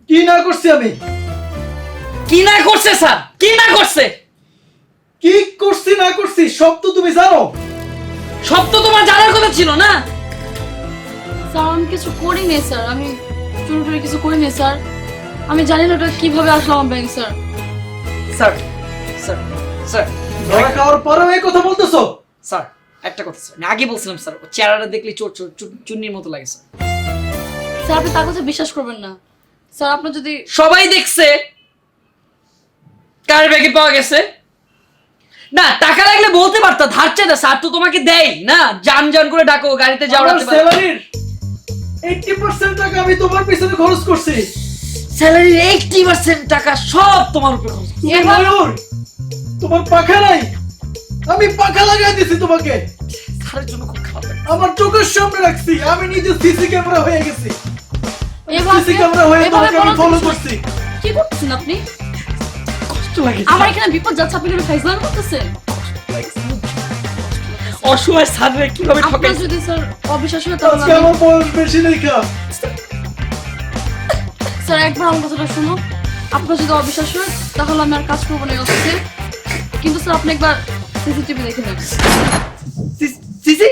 কি না করছি আমি? কি না করছে স্যার? কি না করছে? কি করছি না করছি সব তো তুমি জানো। সব তো তোমার জানার কথা ছিল না। স্যার আমি কিছু করিনি স্যার, আমি চুরি টুরি কিছু করিনি স্যার। আমি জানি না ওটা কিভাবে আসলো আমার bank sir. Sir sir sir ধরা খাওয়ার পরেও এই কথা বলতেছো? স্যার একটা কথা স্যার, আমি আগে বলছিলাম স্যার, ও চেহারাটা দেখলে চোর চোর চুন্নির মতো লাগে স্যার। স্যার আপনি তার কথা বিশ্বাস করবেন না স্যার। আপনার যদি সবাই দেখছে কার ব্যাগে পাওয়া গেছে না, টাকা লাগলে বলতে পারতা ধার চাইতা, স্যার তো তোমাকে দেয় না। জান জান করে ডাকো, গাড়িতে যাও। আমার স্যালারির 80% টাকা আমি তোমার পিছনে খরচ করছি। স্যালারির 80% টাকা সব তোমার উপর খরচ। তুমি ময়ূর, তোমার পাখা নাই, আমি পাখা লাগাই দিছি তোমাকে। স্যারের জন্য খুব খারাপ লাগে। আমার চোখের সামনে রাখছি, আমি নিজে সিসি ক্যামেরা হয়ে গেছি। এভাবে সিসি ক্যামেরা হয়ে এভাবে তোমাকে আমি বলা ফলো যাচ্ছে না। করছি। কি করতেছেন আপনি? কষ্ট লাগে আমার এখানে বিপদ যাচ্ছে, আপনি কেন ফাইজলামি করতেছেন? অসহায় স্যাররে কিভাবে আপনার ঠকাইছে। যদি স্যার অবিশ্বাস হয় তাহলে আজকে আমার বয়স বেশি দেখা। স্যার একবার আমার কথাটা শুনো। আপনার যদি অবিশ্বাস হয় তাহলে আমি আর কাজ করবো না এই অফিসে। কিন্তু স্যার আপনি একবার সিসিটিভি দেখে নেন। সিসি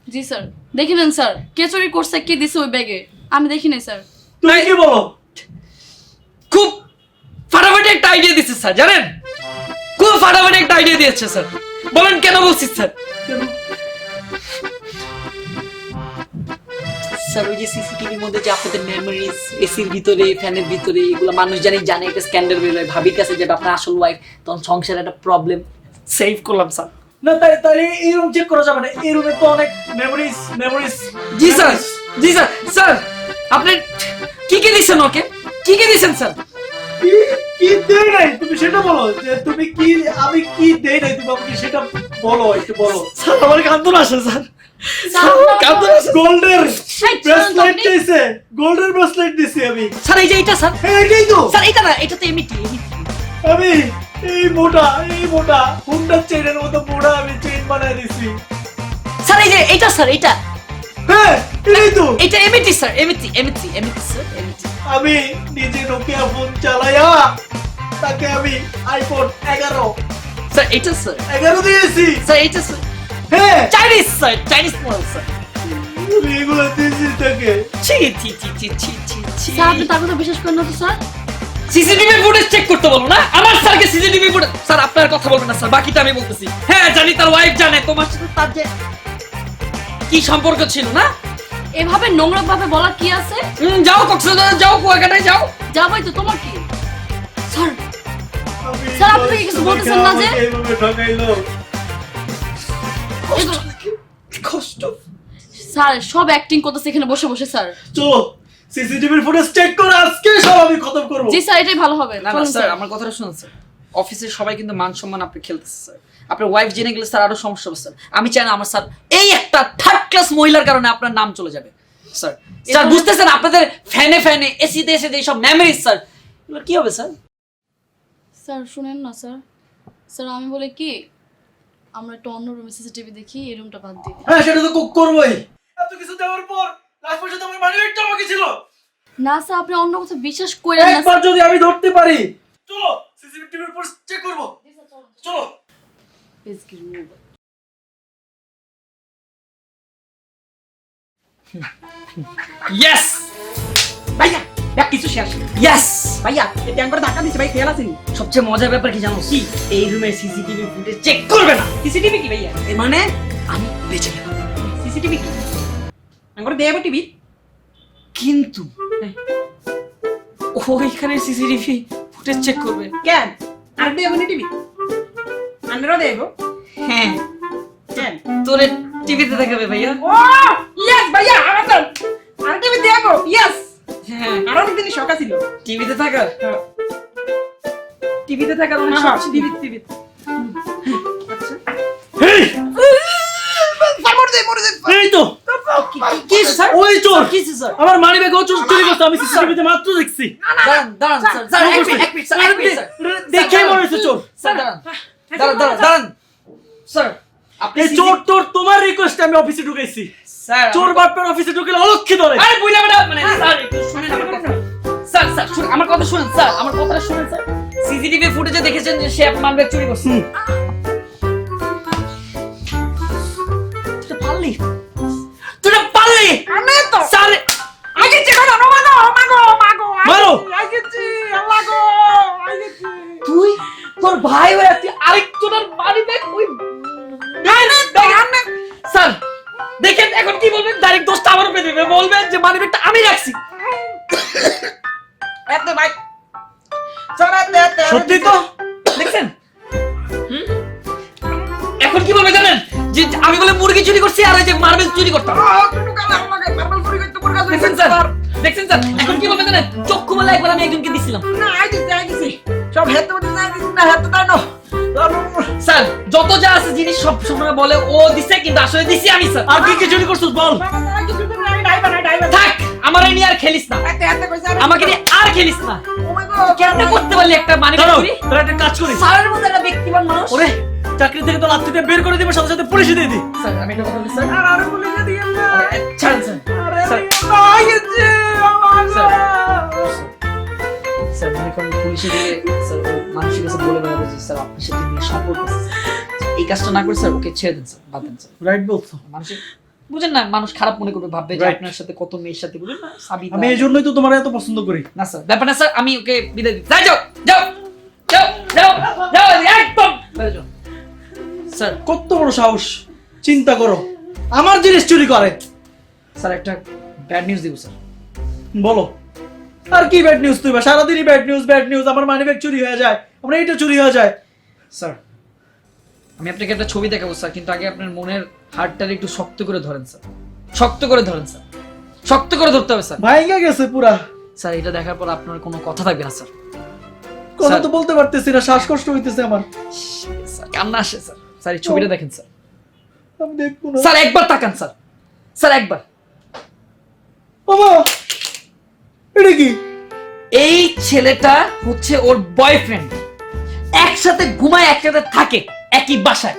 জি স্যার দেখে নেন স্যার, কে চুরি করছে, কে দিছে ওই ব্যাগে, আমি দেখি নাই স্যার। তুমি কি বলো? খুব ফাটাফাটি একটা আইডিয়া দিচ্ছে স্যার, জানেন? খুব ফাটাফাটি একটা আইডিয়া দিয়েছে স্যার। বলেন কেন বলছি স্যার? স্যার ওই যে সিসিটিভির মধ্যে যে আপনাদের মেমোরিজ, এসির ভিতরে, ফ্যানের ভিতরে, এগুলো মানুষ জানে একটা স্ক্যান্ডাল বের হয়, ভাবির কাছে যেটা আপনার আসল ওয়াইফ, তখন সংসারে একটা প্রবলেম সেভ করলাম স্যার। না তাই এই রুম চেক করা যাবে না, এই রুমে তো অনেক মেমোরিজ। জি স্যার, জি স্যার। স্যার আপনি কি কি দিছেন ওকে? কি কি দিছেন স্যার? কি দেই নাই তুমি সেটা বলো, যে তুমি কি আমি কি দেই নাই তুমি আমাকে সেটা বলো, একটু বলো। স্যার আমার কান্দন আসে স্যার। কান্দন আসে। গোল্ডের এই, ব্রেসলেট আপনি- চাইছে, গোল্ডের ব্রেসলেট দিছি আমি। স্যার এই যে এটা স্যার, হ্যাঁ এটাই তো। স্যার এটা না, এটা তো এমনিটি। আমি এই মোটা হুন্ডা চেইনের মতো মোটা আমি চেইন বানায় দিছি। স্যার এই যে এটা স্যার, এটা হ্যাঁ এটাই তো। এটা এমনিটি স্যার, এমনিটি স্যার, এমনিটি। আমি নিজে নোকিয়া ফোন চালাইয়া তাকে আমি আইফোন 11 স্যার এটা স্যার, দিয়েছি। স্যার এটা স্যার হ্যাঁ Chinese sir, Chinese model sir. আমি এগুলো দিয়েছি তাকে। ছি ছি ছি ছি ছি ছি ছি। স্যার আপনি তার কথা বিশ্বাস করেন না তো স্যার? সিসিটিভি ফুটেজ চেক করতে বলো না আমার স্যারকে। সিসিটিভি ফুটেজ স্যার আপনার কথা বলবেন না স্যার, বাকিটা আমি বলতেছি। হ্যাঁ জানি তার ওয়াইফ জানে তোমার সাথে তার যে কি সম্পর্ক ছিল না। এভাবে নোংরা ভাবে বলা কি আছে? যাও কক্সবাজার যাও, কুয়াকাটায় যাও। যাবোই তো, তোমার কি? স্যার আমি স্যার, আপনি কি কিছু বলতেছেন না যে? আমাকে এইভাবে ঠকাইলো। এগুলো- কষ্ট। স্যার সব অ্যাক্টিং করতেছে এখানে বসে বসে স্যার। চলো সিসিটিভির ফুটেজ চেক করে আজকে সব আমি খতম করব। জি স্যার এটাই ভালো হবে। না না চলুন স্যার আমার কথাটা শুনুন স্যার। অফিসের সবাই কিন্তু মান সম্মান আপনি খেলতেছে স্যার। আপনার ওয়াইফ জেনে গেলে স্যার আরো সমস্যা হবে স্যার। আমি চাই না আমার স্যার এই একটা থার্ড ক্লাস মহিলার কারণে আপনার নাম চলে যাবে স্যার। স্যার বুঝতেছেন আপনাদের ফ্যানে এসিতে এসে যে সব মেমোরিজ স্যার, এগুলো কি হবে স্যার? স্যার শুনেন না স্যার। স্যার আমি বলি কি, আমরা একটা অন্য রুমে সিসিটিভি দেখি, এই রুমটা বাদ দিই। হ্যাঁ সেটা তো করবই। এত কিছু দেওয়ার পর লাস্ট পর্যন্ত আমার মানি ব্যাগটা আমাকে ছিল। না স্যার আপনি অন্য কথা বিশ্বাস করেন না একবার যদি আমি ধরতে পারি, চলো সিসিটিভির উপর চেক করব। চলো। ইয়েস ভাইয়া দেখ কিছু শেষ ইয়েস! ভাইয়া এটা একবার ধাক্কা দিছে ভাই খেয়াল আছেনি সবচেয়ে মজার ব্যাপার কি জানো? কি এই রুমে সিসিটিভি ফুটেজ চেক করবে না। সিসিটিভি কি ভাইয়া এর মানে আমি বেঁচে গেলাম। সিসিটিভি কি একবার দেব টিভি কিন্তু ওইখানে সিসিটিভি ফুটেজ চেক করবে। কেন আর দেব নি টিভি আন্ডারও দেব হ্যাঁ, কেন তোরে টিভিতে দেখাবে ভাইয়া। ও ইয়েস ভাইয়া আমার আর টিভি দেব ইয়েস হ্যাঁ, আরো দিন শখ ছিল টিভিতে থাকার টিভিতে থাকার অনেক হ্যাঁ, শখ ছিল। টিভি এই তো কি স্যার? ওই চোর কি স্যার? আমার মানি ব্যাগ চুরি করছে, আমি সিসিটিভিতে মাত্র দেখছি। দাঁড়ান দাঁড়ান স্যার, স্যার এক মিনিট, এক মিনিট, স্যার এক মিনিট, স্যার। দেখেই মনে হচ্ছে চোর। স্যার দাঁড়ান দাঁড়ান দাঁড়ান দাঁড়ান স্যার, আপনি এই চোর তোর তোমার রিকোয়েস্টে আমি অফিসে ঢুকেছি। স্যার চোর বাটপার অফিসে ঢুকলে অলক্ষী ধরে। আরে বুইলা বেটা মানে স্যার একটু শুনেন আমার কথা। স্যার স্যার শুনুন আমার কথা শুনুন স্যার, আমার কথাটা শুনুন স্যার। সিসিটিভি ফুটেজে দেখেছেন যে সে মালব্যাগ চুরি করছে। তুই পারলি, তুই পারলি। আমি তো স্যার আগে চেক করো মাগো মারো। আগেছি আল্লাহ গো আগেছি তুই তোর ভাই হয়ে তুই আরেকজনের মালব্যাগ ওই স্যার দেখেন এখন কি বলবেন? ডাইরেক্ট দোষটা আমার উপরে দেবে, বলবেন যে মানিব্যাগটা আমি রাখছি। এত ভাই চড়াতে সত্যি তো দেখছেন? এখন কি বলবে জানেন? যে আমি বলে মুরগি চুরি করছি আর ওই যে মার্বেল চুরি করতাম। দেখছেন স্যার, দেখছেন স্যার এখন কি বলবে জানেন? চক্ষু বলে একবার আমি একজনকে দিছিলাম। না আইছি সব হেতে না দিছি না হেতে তা না স্যার যত যা আছে জিনিস সব সময় বলে ও দিছে, কিন্তু আসলে দিছি আমি স্যার। আর কি চুরি করছিস বল? থাক আমার নিয়ে আর খেলিস না, আমাকে নিয়ে আর খেলিস না। কেন করতে পারলি একটা মানিব্যাগ দাঁড়াও, চুরি? তোরা একটা কাজ করিস। স্যারের মধ্যে একটা ব্যক্তিবান মানুষ। ওরে চাকরি থেকে তো লাত্তিতে বের করে দিবে, সাথে সাথে পুলিশে দিয়ে দি। স্যার আমি একটা কথা বলি স্যার। আর বলে দিয়ে না ছাড়েন স্যার। স্যার আইছি স্যার মনে করেন পুলিশে গিয়ে স্যার ও মানুষের কাছে বলে বেড়াবে যে স্যার আপনার সাথে নিয়ে সম্পর্ক আছে। এই কাজটা না করে স্যার ওকে ছেড়ে দেন স্যার, বাদ দেন স্যার। রাইট বলছো। মানুষের বুঝেন না, মানুষ খারাপ মনে করবে, ভাববে যে Right. আপনার সাথে কত মেয়ের সাথে বুঝেন না সাবিনা। আমি এই জন্যই তো তোমার এত পছন্দ করি। না স্যার ব্যাপার না স্যার, আমি ওকে বিদায় দিই। যাও যাও যাও যাও যাও যাও একদম বেরো যাও। স্যার কত বড় সাহস, চিন্তা করো আমার জিনিস চুরি করে। স্যার একটা ব্যাড নিউজ দিব স্যার। বলো আর কি ব্যাড নিউজ? তুই সারাদিনই ব্যাড নিউজ। আমার মানি ব্যাগ চুরি হয়ে যায়, আমার এইটা চুরি হয়ে যায়। স্যার আমি আপনাকে একটা ছবি দেখাবো স্যার, কিন্তু আগে আপনার মনের হাড়টারে একটু শক্ত করে ধরেন স্যার, শক্ত করে ধরেন স্যার, শক্ত করে ধরতে হবে স্যার। ভাইঙ্গা গেছে পুরা। স্যার এটা দেখার পর আপনার কোনো কথা থাকবে না স্যার। কথা তো বলতে পারতেছি না, শ্বাসকষ্ট হইতেছে আমার। স্যার কান্না আসে স্যার। স্যার এই ছবিটা দেখেন স্যার। আমি দেখবো না। স্যার একবার তাকান স্যার, স্যার একবার। বাবা এটা কি? এই ছেলেটা হচ্ছে ওর বয়ফ্রেন্ড, একসাথে ঘুমায় একসাথে থাকে একই বাসায়।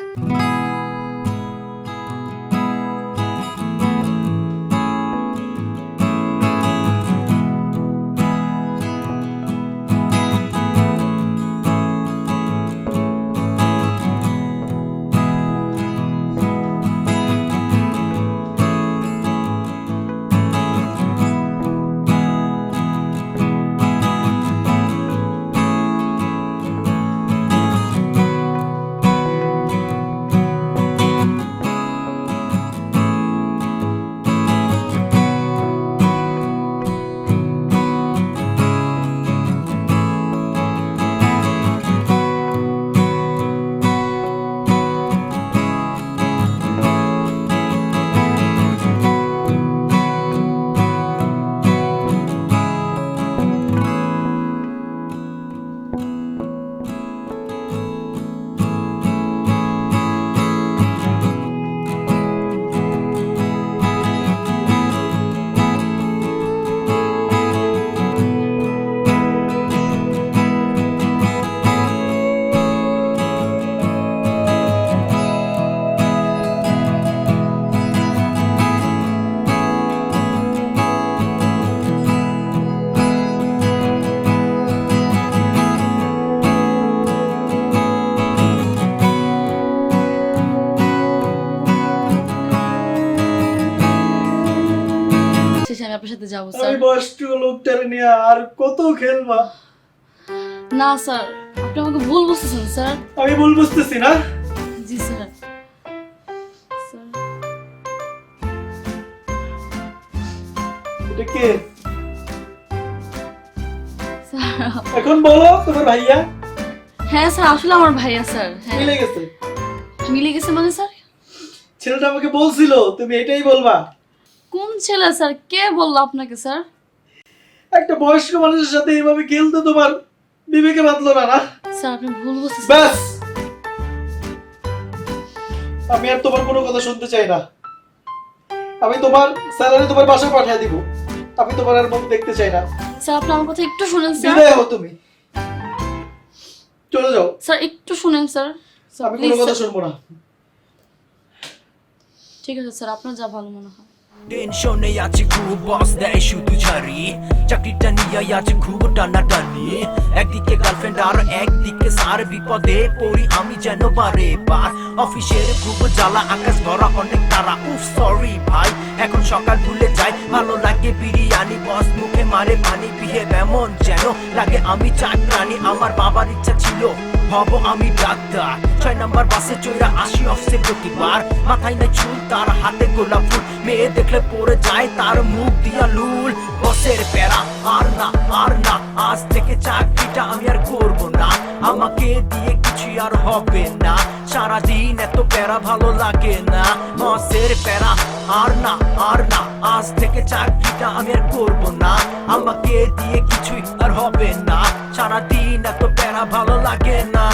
শেষে আমি আপনার সাথে যাবো আমি স্যার। বয়স্ক লোকটারে নিয়ে আর কত খেলবা? না স্যার, আপনি আমাকে ভুল বুঝতেছেন স্যার। আমি ভুল বুঝতেছি না? জি স্যার। স্যার এটা কে? স্যার এখন বলো তোমার ভাইয়া হ্যাঁ স্যার, আসলে আমার ভাইয়া স্যার। হ্যাঁ মিলে গেছে। মিলে গেছে মানে স্যার? ছেলেটা আমাকে বলছিল তুমি এটাই বলবা। কোন ছেলে স্যার? কে বললো আপনাকে স্যার? একটা বয়স্ক মানুষের সাথে এইভাবে খেলতে তোমার বিবেকে বাঁধলো না? না স্যার আপনি ভুল বুঝতেছেন। ব্যাস, আমি আর তোমার কোনো কথা শুনতে চাই না। আমি তোমার স্যালারি তোমার বাসায় পাঠিয়ে দিব। আমি তোমার আর মুখ দেখতে চাই না। স্যার আপনি আমার কথা একটু শুনেন স্যার। বিদায় হও তুমি, চলে যাও। স্যার একটু শুনেন স্যার। স্যার আমি প্লিজ কোনো কথা স্যার। শুনবো না। ঠিক আছে স্যার, আপনার যা ভালো মনে হয়। টেনশনে আছে খুব, বস দেয় শুধু ঝাড়ি, চাকরিটা নিয়ে আছে খুব টানাটানি, একদিকে গার্লফ্রেন্ড আর একদিকে স্যার, বিপদে পড়ি আমি যেন বারে বার, অফিসের খুব জ্বালা, আকাশ ভরা অনেক তারা, উফ সরি ভাই এখন সকাল ভুলে যাই, ভালো লাগে বিরিয়ানি, বস মুখে মারে পানি, বিহে এমন যেন লাগে আমি চাকরানি, আমার বাবার ইচ্ছা ছিল হব আমি ডাক্তার, 6 নাম্বার বাসে চড়া আসি অফিসে প্রতিবার, মাথায় নাই চুল তার হাতে গোলাপ ফুল, মেয়ে দেখলে পড়ে যায় তার মুখ দিয়া লুল, বসের প্যারা আর না আজ থেকে চাকরিটা আমি আর করবো না, আমাকে দিয়ে কিছু আর হবে না, সারাদিন এত প্যারা ভালো লাগে না, বসের প্যারা আর না আজ থেকে চাকরিটা আমি আর করবো না, আমাকে দিয়ে কিছুই আর হবে না, সারাদিন এত প্যারা ভালো লাগে না।